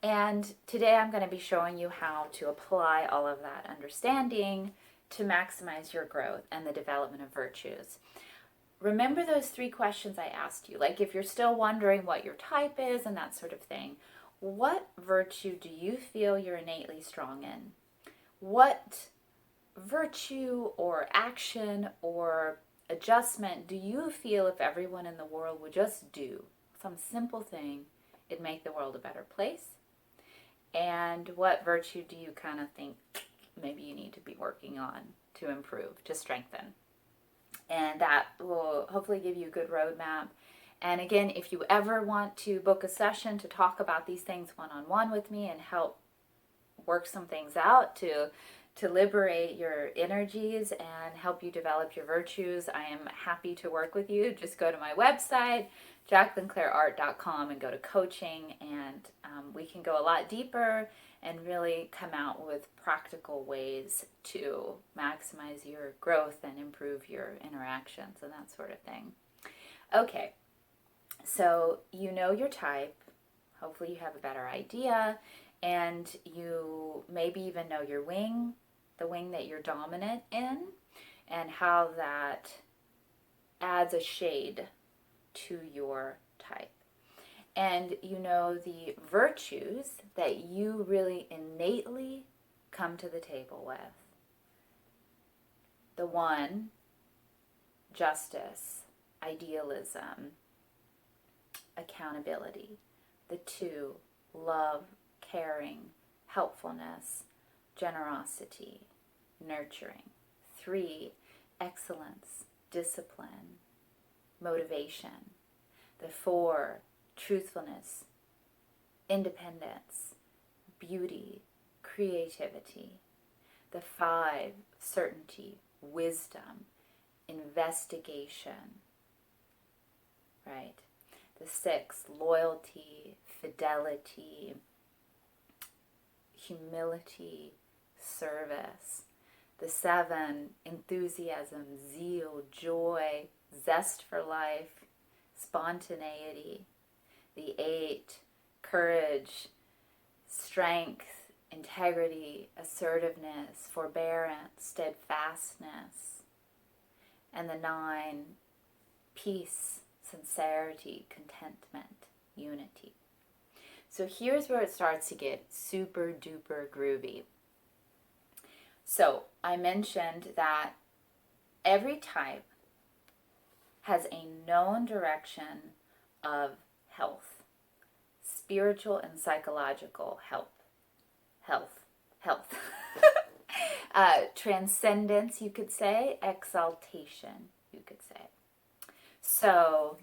And today I'm going to be showing you how to apply all of that understanding to maximize your growth and the development of virtues. Remember those 3 questions I asked you, like if you're still wondering what your type is and that sort of thing. What virtue do you feel you're innately strong in? What virtue or action or adjustment do you feel if everyone in the world would just do some simple thing, it'd make the world a better place? And what virtue do you kind of think maybe you need to be working on to improve, to strengthen? And that will hopefully give you a good roadmap. And again, if you ever want to book a session to talk about these things one-on-one with me and help work some things out to liberate your energies and help you develop your virtues, I am happy to work with you. Just go to my website, JacquelineClaireArt.com, and go to coaching, and we can go a lot deeper and really come out with practical ways to maximize your growth and improve your interactions and that sort of thing. Okay, so you know your type. Hopefully you have a better idea, and you maybe even know your wing, the wing that you're dominant in, and how that adds a shade to your type. And you know the virtues that you really innately come to the table with. The 1, justice, idealism, accountability. The 2, love, caring, helpfulness, generosity, nurturing. 3, excellence, discipline, motivation. The 4, truthfulness, independence, beauty, creativity. The 5, certainty, wisdom, investigation, right? The 6, loyalty, fidelity, humility, service. The 7, enthusiasm, zeal, joy, zest for life, spontaneity. The 8, courage, strength, integrity, assertiveness, forbearance, steadfastness. And the 9, peace, sincerity, contentment, unity. So here's where it starts to get super duper groovy. So I mentioned that every type has a known direction of health, spiritual and psychological health. Transcendence, you could say, exaltation, you could say. So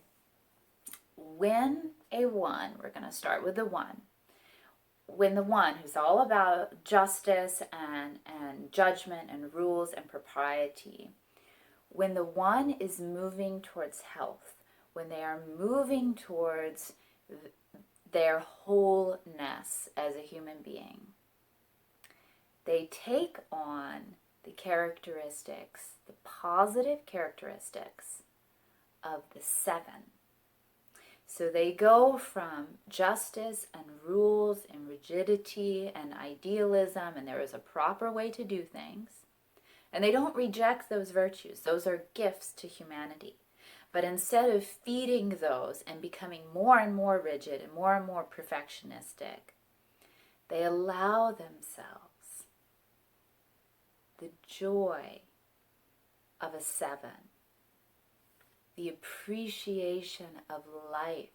when we're going to start with the one, when the one who's all about justice and judgment and rules and propriety, when the one is moving towards health, when they are moving towards their wholeness as a human being, they take on the characteristics, the positive characteristics of the seven. So they go from justice and rules and rigidity and idealism, and there is a proper way to do things. And they don't reject those virtues. Those are gifts to humanity. But instead of feeding those and becoming more and more rigid and more perfectionistic, they allow themselves the joy of a seven, the appreciation of life.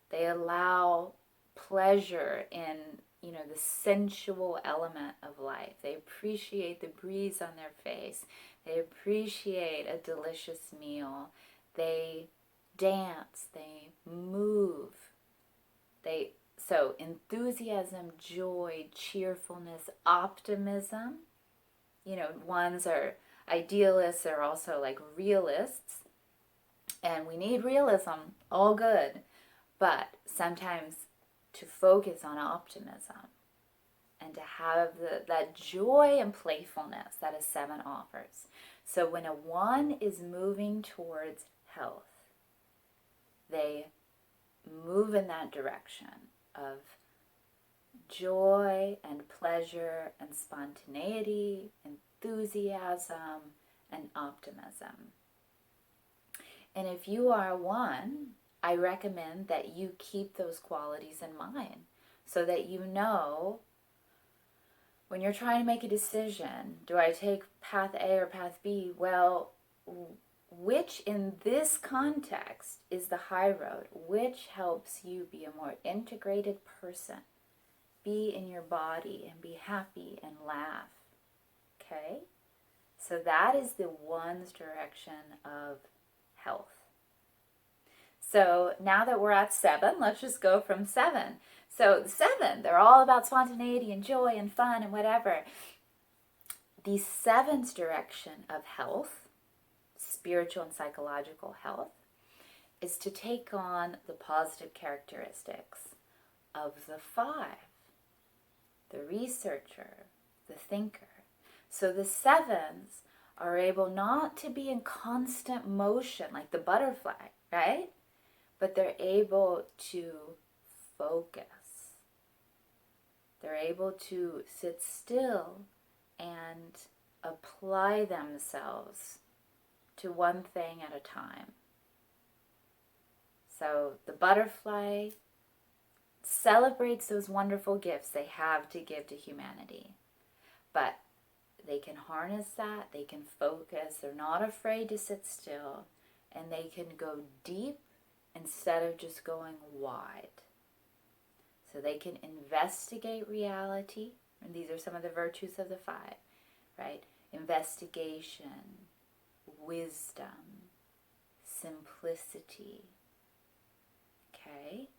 They allow pleasure in, the sensual element of life. They appreciate the breeze on their face. They appreciate a delicious meal. They dance. They move. So enthusiasm, joy, cheerfulness, optimism. Ones are idealists. They're also like realists. And we need realism, all good, but sometimes to focus on optimism and to have that joy and playfulness that a seven offers. So when a one is moving towards health, they move in that direction of joy and pleasure and spontaneity, enthusiasm and optimism. And if you are one, I recommend that you keep those qualities in mind so that you know when you're trying to make a decision, do I take path A or path B? Well, which in this context is the high road? Which helps you be a more integrated person? Be in your body and be happy and laugh. Okay? So that is the one's direction of health. So now that we're at seven, let's just go from seven. So seven, they're all about spontaneity and joy and fun and whatever. The seven's direction of health, spiritual and psychological health, is to take on the positive characteristics of the five, the researcher, the thinker. So the sevens are able not to be in constant motion like the butterfly, right? But they're able to focus. They're able to sit still and apply themselves to one thing at a time. So the butterfly celebrates those wonderful gifts they have to give to humanity. But they can harness that, they can focus, they're not afraid to sit still, and they can go deep instead of just going wide. So they can investigate reality, and these are some of the virtues of the five, right? Investigation, wisdom, simplicity. Okay?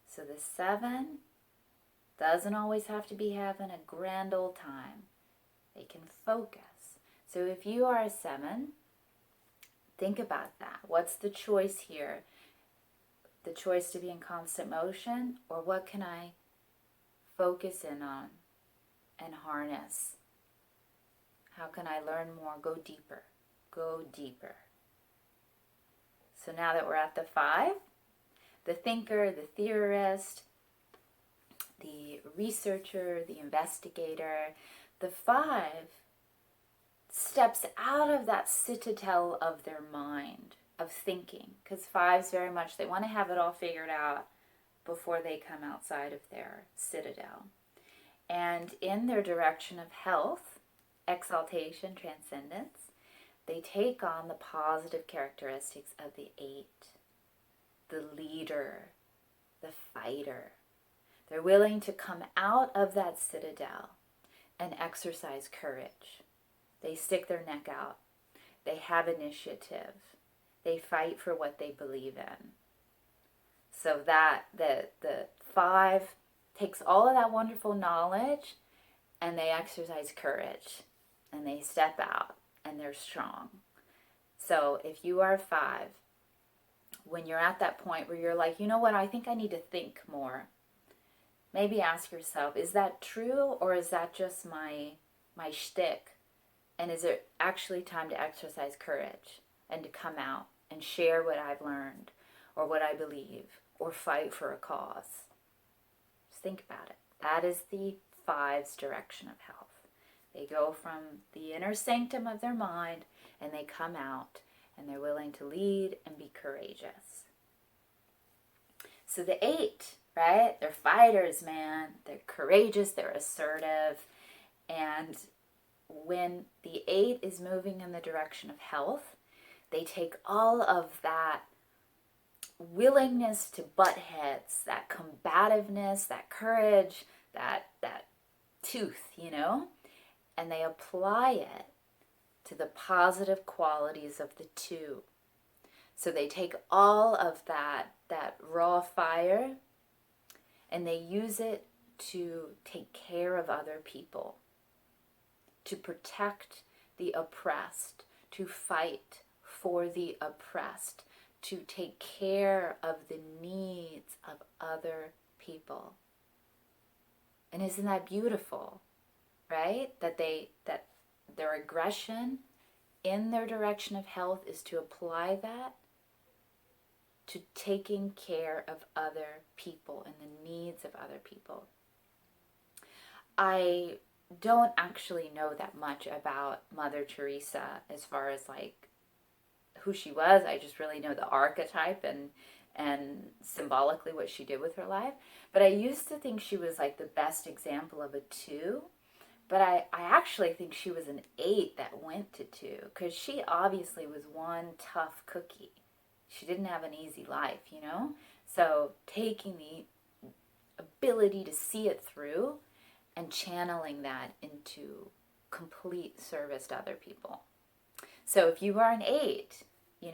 So the seven doesn't always have to be having a grand old time. They can focus. So if you are a seven, think about that. What's the choice here? The choice to be in constant motion, or what can I focus in on and harness? How can I learn more? Go deeper. Go deeper. So now that we're at the five, the thinker, the theorist, the researcher, the investigator, the five steps out of that citadel of their mind, of thinking, because fives very much, they want to have it all figured out before they come outside of their citadel. And in their direction of health, exaltation, transcendence, they take on the positive characteristics of the eight, the leader, the fighter. They're willing to come out of that citadel and exercise courage. They stick their neck out. They have initiative. They fight for what they believe in. So that the 5 takes all of that wonderful knowledge, and they exercise courage, and they step out, and they're strong. So if you are 5, when you're at that point where you're like, you know what, I think I need to think more, maybe ask yourself, is that true, or is that just my shtick? And is it actually time to exercise courage and to come out and share what I've learned or what I believe or fight for a cause? Just think about it. That is the 5's direction of health. They go from the inner sanctum of their mind and they come out and they're willing to lead and be courageous. So the 8, right? They're fighters, man. They're courageous, they're assertive. And when the 8 is moving in the direction of health, they take all of that willingness to butt heads, that combativeness, that courage, that tooth, and they apply it to the positive qualities of the 2. So they take all of that raw fire and they use it to take care of other people, to protect the oppressed, to fight for the oppressed, to take care of the needs of other people. And isn't that beautiful, right? That their aggression in their direction of health is to apply that to taking care of other people and the needs of other people. I don't actually know that much about Mother Teresa as far as like who she was. I just really know the archetype and symbolically what she did with her life. But I used to think she was like the best example of a 2. But I actually think she was an 8 that went to 2, because she obviously was one tough cookie. She didn't have an easy life, So taking the ability to see it through and channeling that into complete service to other people. So if you are an 8, you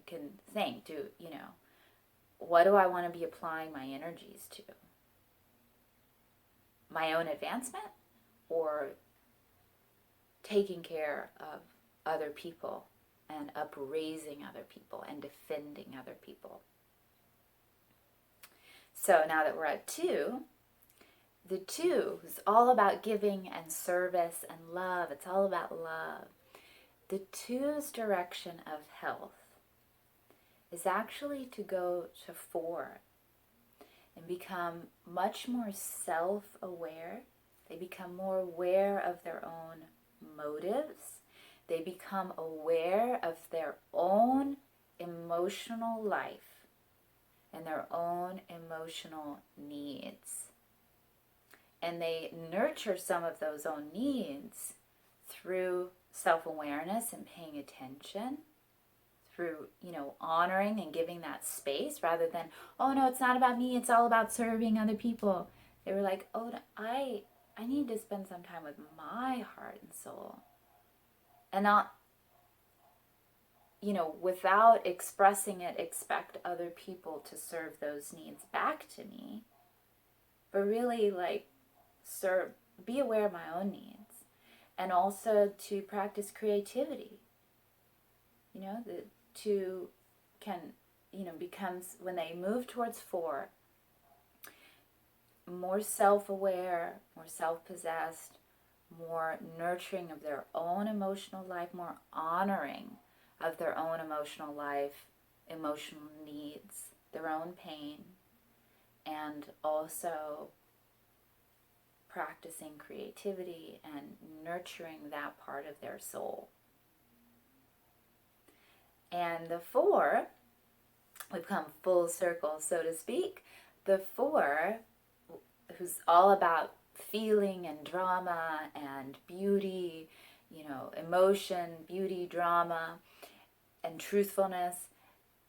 can think, what do I want to be applying my energies to? My own advancement, or taking care of other people and upraising other people and defending other people? So now that we're at 2, the 2 is all about giving and service and love. It's all about love. The 2's direction of health is actually to go to 4 and become much more self-aware. They become more aware of their own motives. They become aware of their own emotional life and their own emotional needs. And they nurture some of those own needs through self-awareness and paying attention, through, honoring and giving that space, rather than, oh no, it's not about me, it's all about serving other people. They were like, oh, I need to spend some time with my heart and soul. And not, without expressing it, expect other people to serve those needs back to me. But really, be aware of my own needs. And also to practice creativity. The 2 can, becomes, when they move towards 4, more self-aware, more self-possessed, more nurturing of their own emotional life, more honoring of their own emotional life, emotional needs, their own pain, and also practicing creativity and nurturing that part of their soul. And the 4, we've come full circle, so to speak. The 4, who's all about feeling and drama and beauty, emotion, beauty, drama, and truthfulness.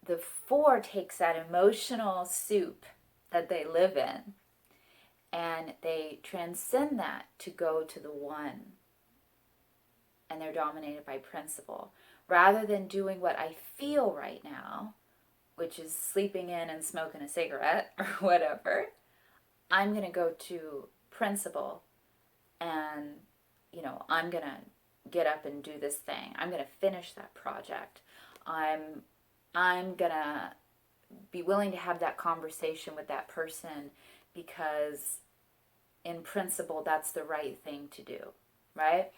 The 4 takes that emotional soup that they live in and they transcend that to go to the 1. And they're dominated by principle. Rather than doing what I feel right now, which is sleeping in and smoking a cigarette or whatever. I'm going to go to principle and, I'm going to get up and do this thing. I'm going to finish that project. I'm going to be willing to have that conversation with that person because in principle, that's the right thing to do, right?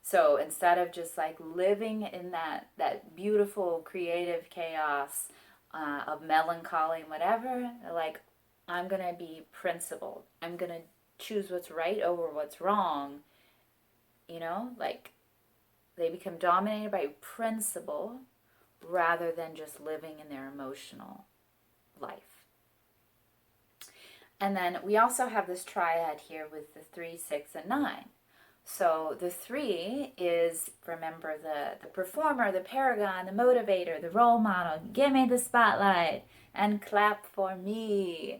So instead of just like living in that beautiful creative chaos of melancholy and whatever, like I'm going to be principled. I'm going to choose what's right over what's wrong. Like they become dominated by principle rather than just living in their emotional life. And then we also have this triad here with the 3, 6, and 9. So the 3 is, remember, the performer, the paragon, the motivator, the role model. Give me the spotlight and clap for me.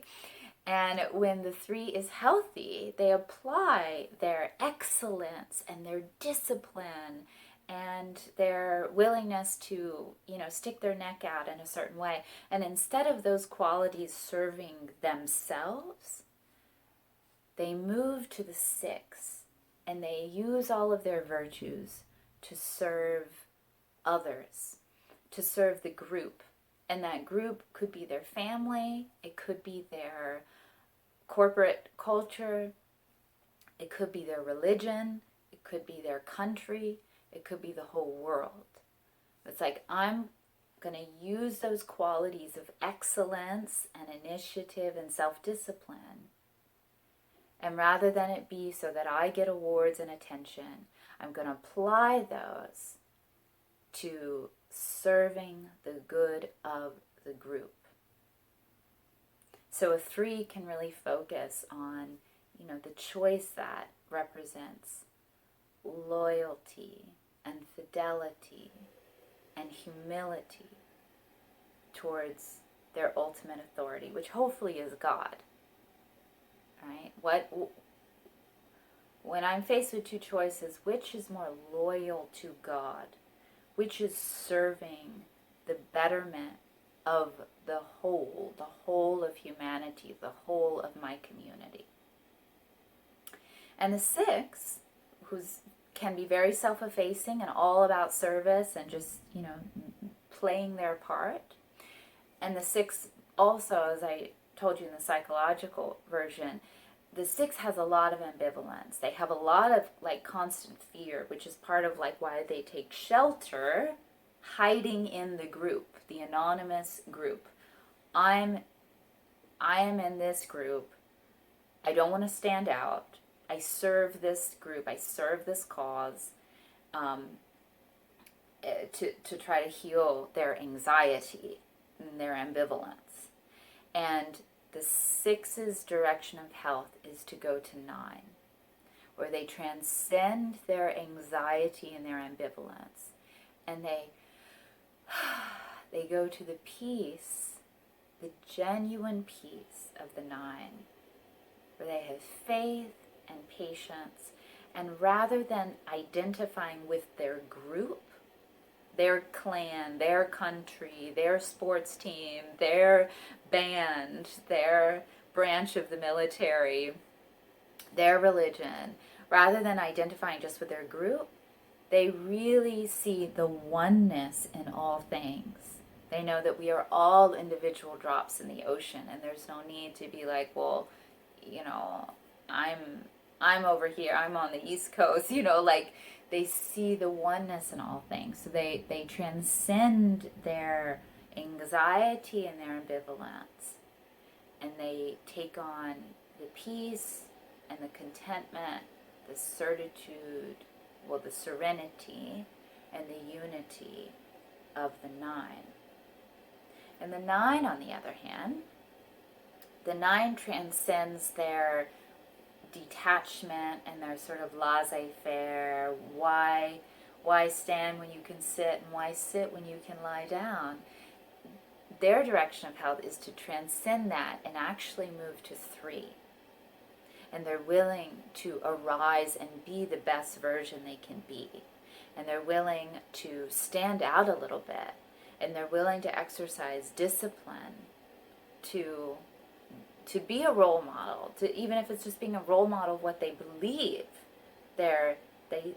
And when the 3 is healthy, they apply their excellence and their discipline and their willingness to, stick their neck out in a certain way. And instead of those qualities serving themselves, they move to the 6 and they use all of their virtues to serve others, to serve the group. And that group could be their family, it could be their corporate culture, it could be their religion, it could be their country, it could be the whole world. It's like, I'm going to use those qualities of excellence and initiative and self-discipline. And rather than it be so that I get awards and attention, I'm going to apply those to serving the good of the group. So a 3 can really focus on, the choice that represents loyalty and fidelity and humility towards their ultimate authority, which hopefully is God. Right? When I'm faced with 2 choices, which is more loyal to God? Which is serving the betterment of the whole of humanity, the whole of my community? And the 6, can be very self-effacing and all about service and just, playing their part. And the 6 also, as I told you in the psychological version, the 6 has a lot of ambivalence. They have a lot of like constant fear, which is part of like why they take shelter hiding in the group, the anonymous group. I am in this group. I don't want to stand out. I serve this group. I serve this cause to try to heal their anxiety and their ambivalence. And the 6's direction of health is to go to 9, where they transcend their anxiety and their ambivalence. And they go to the peace, the genuine peace of the 9, where they have faith and patience. And rather than identifying with their group, their clan, their country, their sports team, their band, their branch of the military, their religion, rather than identifying just with their group, they really see the oneness in all things. They know that we are all individual drops in the ocean, and there's no need to be like, well, I'm over here, I'm on the East Coast, like they see the oneness in all things. So they transcend their anxiety and their ambivalence, and they take on the peace and the contentment, the certitude, the serenity and the unity of the 9. And the 9, on the other hand, the 9 transcends their detachment and their sort of laissez-faire. Why stand when you can sit, and why sit when you can lie down? Their direction of health is to transcend that and actually move to 3. And they're willing to arise and be the best version they can be. And they're willing to stand out a little bit and they're willing to exercise discipline to be a role model, to even if it's just being a role model of what they believe, they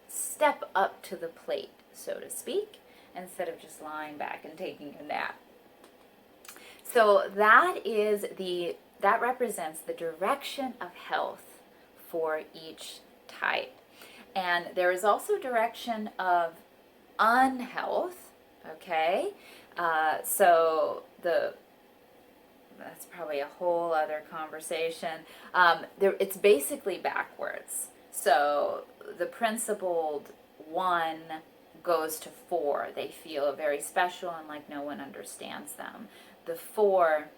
step up to the plate, so to speak, instead of just lying back and taking a nap. So that represents the direction of health for each type. And there is also direction of unhealth, okay? So that's probably a whole other conversation. It's basically backwards. So the principled 1 goes to 4. They feel very special and like no one understands them. The 4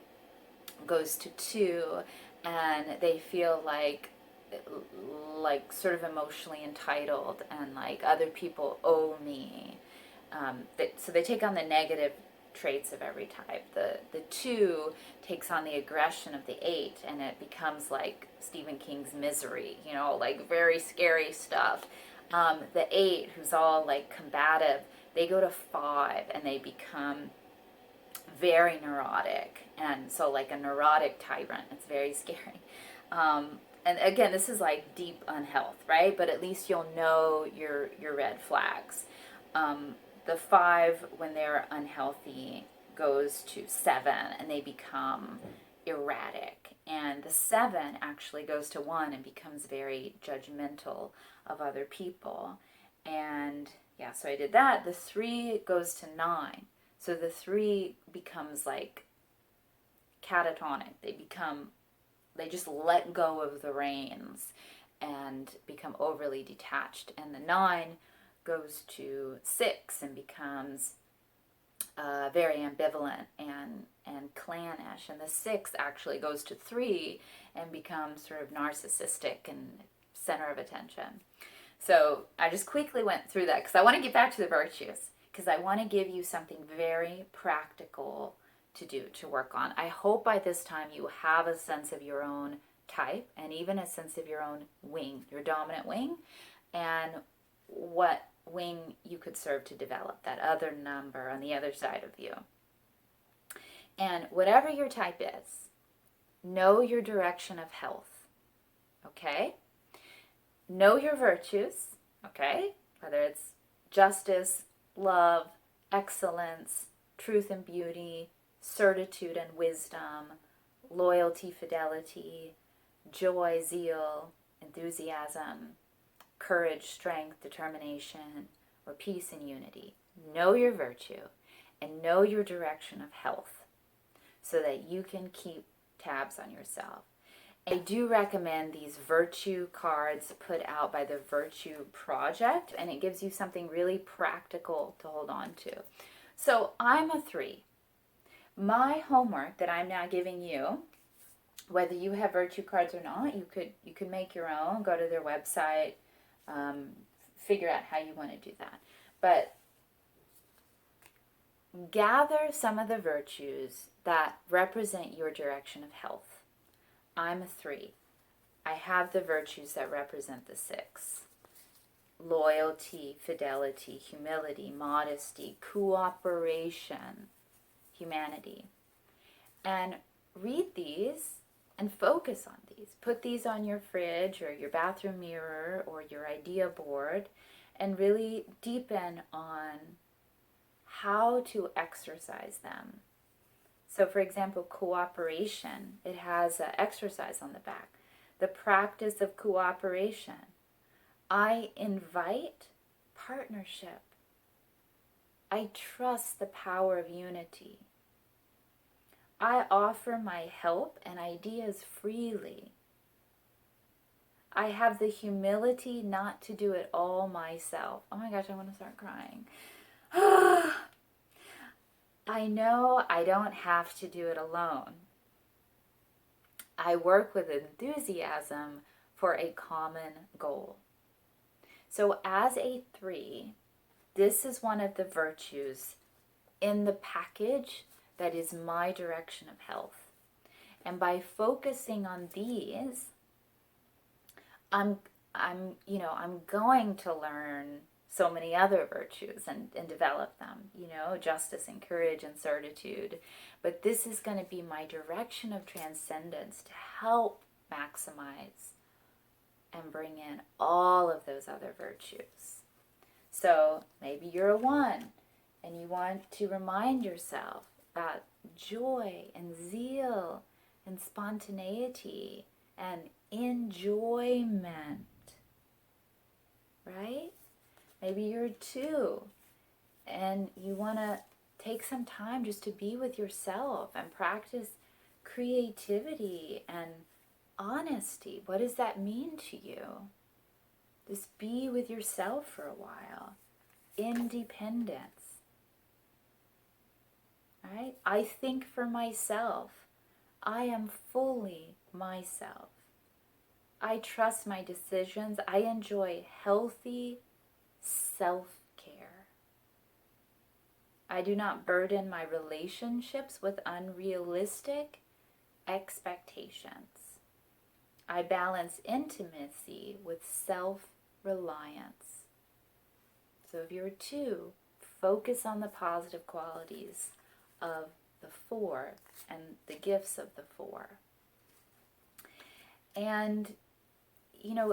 goes to 2, and they feel like sort of emotionally entitled and like other people owe me. So they take on the negative traits of every type. The 2 takes on the aggression of the 8, and it becomes like Stephen King's Misery, like very scary stuff. The 8, who's all like combative, they go to 5 and they become very neurotic, and so like a neurotic tyrant. It's very scary. And again, this is like deep unhealth, right? But at least you'll know your red flags. The 5, when they're unhealthy, goes to 7, and they become erratic. And the 7 actually goes to 1 and becomes very judgmental of other people. And yeah, so I did that. The 3 goes to 9. So the 3 becomes like catatonic. They just let go of the reins and become overly detached. And the 9 goes to 6 and becomes very ambivalent and clannish. And the 6 actually goes to 3 and becomes sort of narcissistic and center of attention. So I just quickly went through that because I want to get back to the virtues, because I want to give you something very practical to do, to work on. I hope by this time you have a sense of your own type, and even a sense of your own wing, your dominant wing, and what wing you could serve to develop that other number on the other side of you. And whatever your type is, know your direction of health, okay? Know your virtues, okay? Whether it's justice, love, excellence, truth and beauty, certitude and wisdom, loyalty, fidelity, joy, zeal, enthusiasm, courage, strength, determination, or peace and unity. Know your virtue and know your direction of health so that you can keep tabs on yourself. I do recommend these virtue cards put out by the Virtue Project, and it gives you something really practical to hold on to. So I'm a 3. My homework that I'm now giving you, whether you have virtue cards or not, you could make your own, go to their website, figure out how you want to do that. But gather some of the virtues that represent your direction of health. I'm a 3. I have the virtues that represent the 6. Loyalty, fidelity, humility, modesty, cooperation, humanity. And read these and focus on these. Put these on your fridge or your bathroom mirror or your idea board, and really deepen on how to exercise them. So for example, cooperation, it has an exercise on the back. The practice of cooperation. I invite partnership. I trust the power of unity. I offer my help and ideas freely. I have the humility not to do it all myself. Oh my gosh, I want to start crying. I know I don't have to do it alone. I work with enthusiasm for a common goal. So as a 3, this is one of the virtues in the package that is my direction of health. And by focusing on these, I'm going to learn so many other virtues and develop them, justice and courage and certitude. But this is going to be my direction of transcendence to help maximize and bring in all of those other virtues. So maybe you're a 1 and you want to remind yourself about joy and zeal and spontaneity and enjoyment, right? Maybe you're a 2 and you want to take some time just to be with yourself and practice creativity and honesty. What does that mean to you? Just be with yourself for a while. Independence. Right? I think for myself. I am fully myself. I trust my decisions. I enjoy healthy self-care. I do not burden my relationships with unrealistic expectations. I balance intimacy with self-reliance. So if you're a 2, focus on the positive qualities of the 4 and the gifts of the 4. And,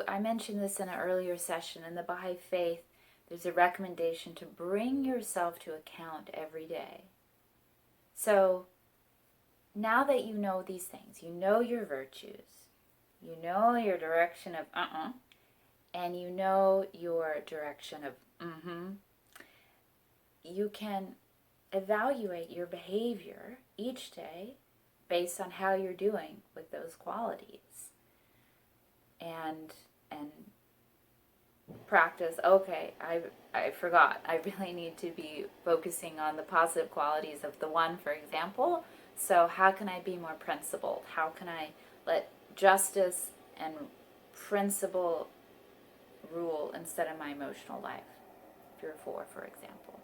I mentioned this in an earlier session. In the Baha'i Faith, there's a recommendation to bring yourself to account every day. So now that you know these things, you know your virtues, you know your direction of and you know your direction of you can evaluate your behavior each day based on how you're doing with those qualities. And practice, okay, I forgot. I really need to be focusing on the positive qualities of the 1, for example. So how can I be more principled? How can I let justice and principle rule instead of my emotional life? If you're a 4, for example.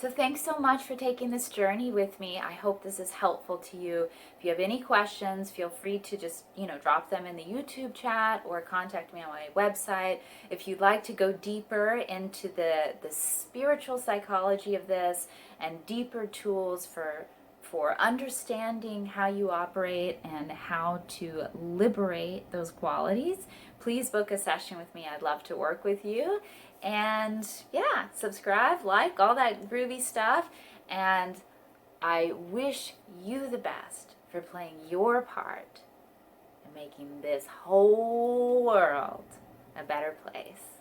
So thanks so much for taking this journey with me. I hope this is helpful to you. If you have any questions, feel free to just, drop them in the YouTube chat or contact me on my website. If you'd like to go deeper into the spiritual psychology of this and deeper tools for understanding how you operate and how to liberate those qualities, please book a session with me. I'd love to work with you. And yeah, subscribe, like, all that groovy stuff. And I wish you the best for playing your part in making this whole world a better place.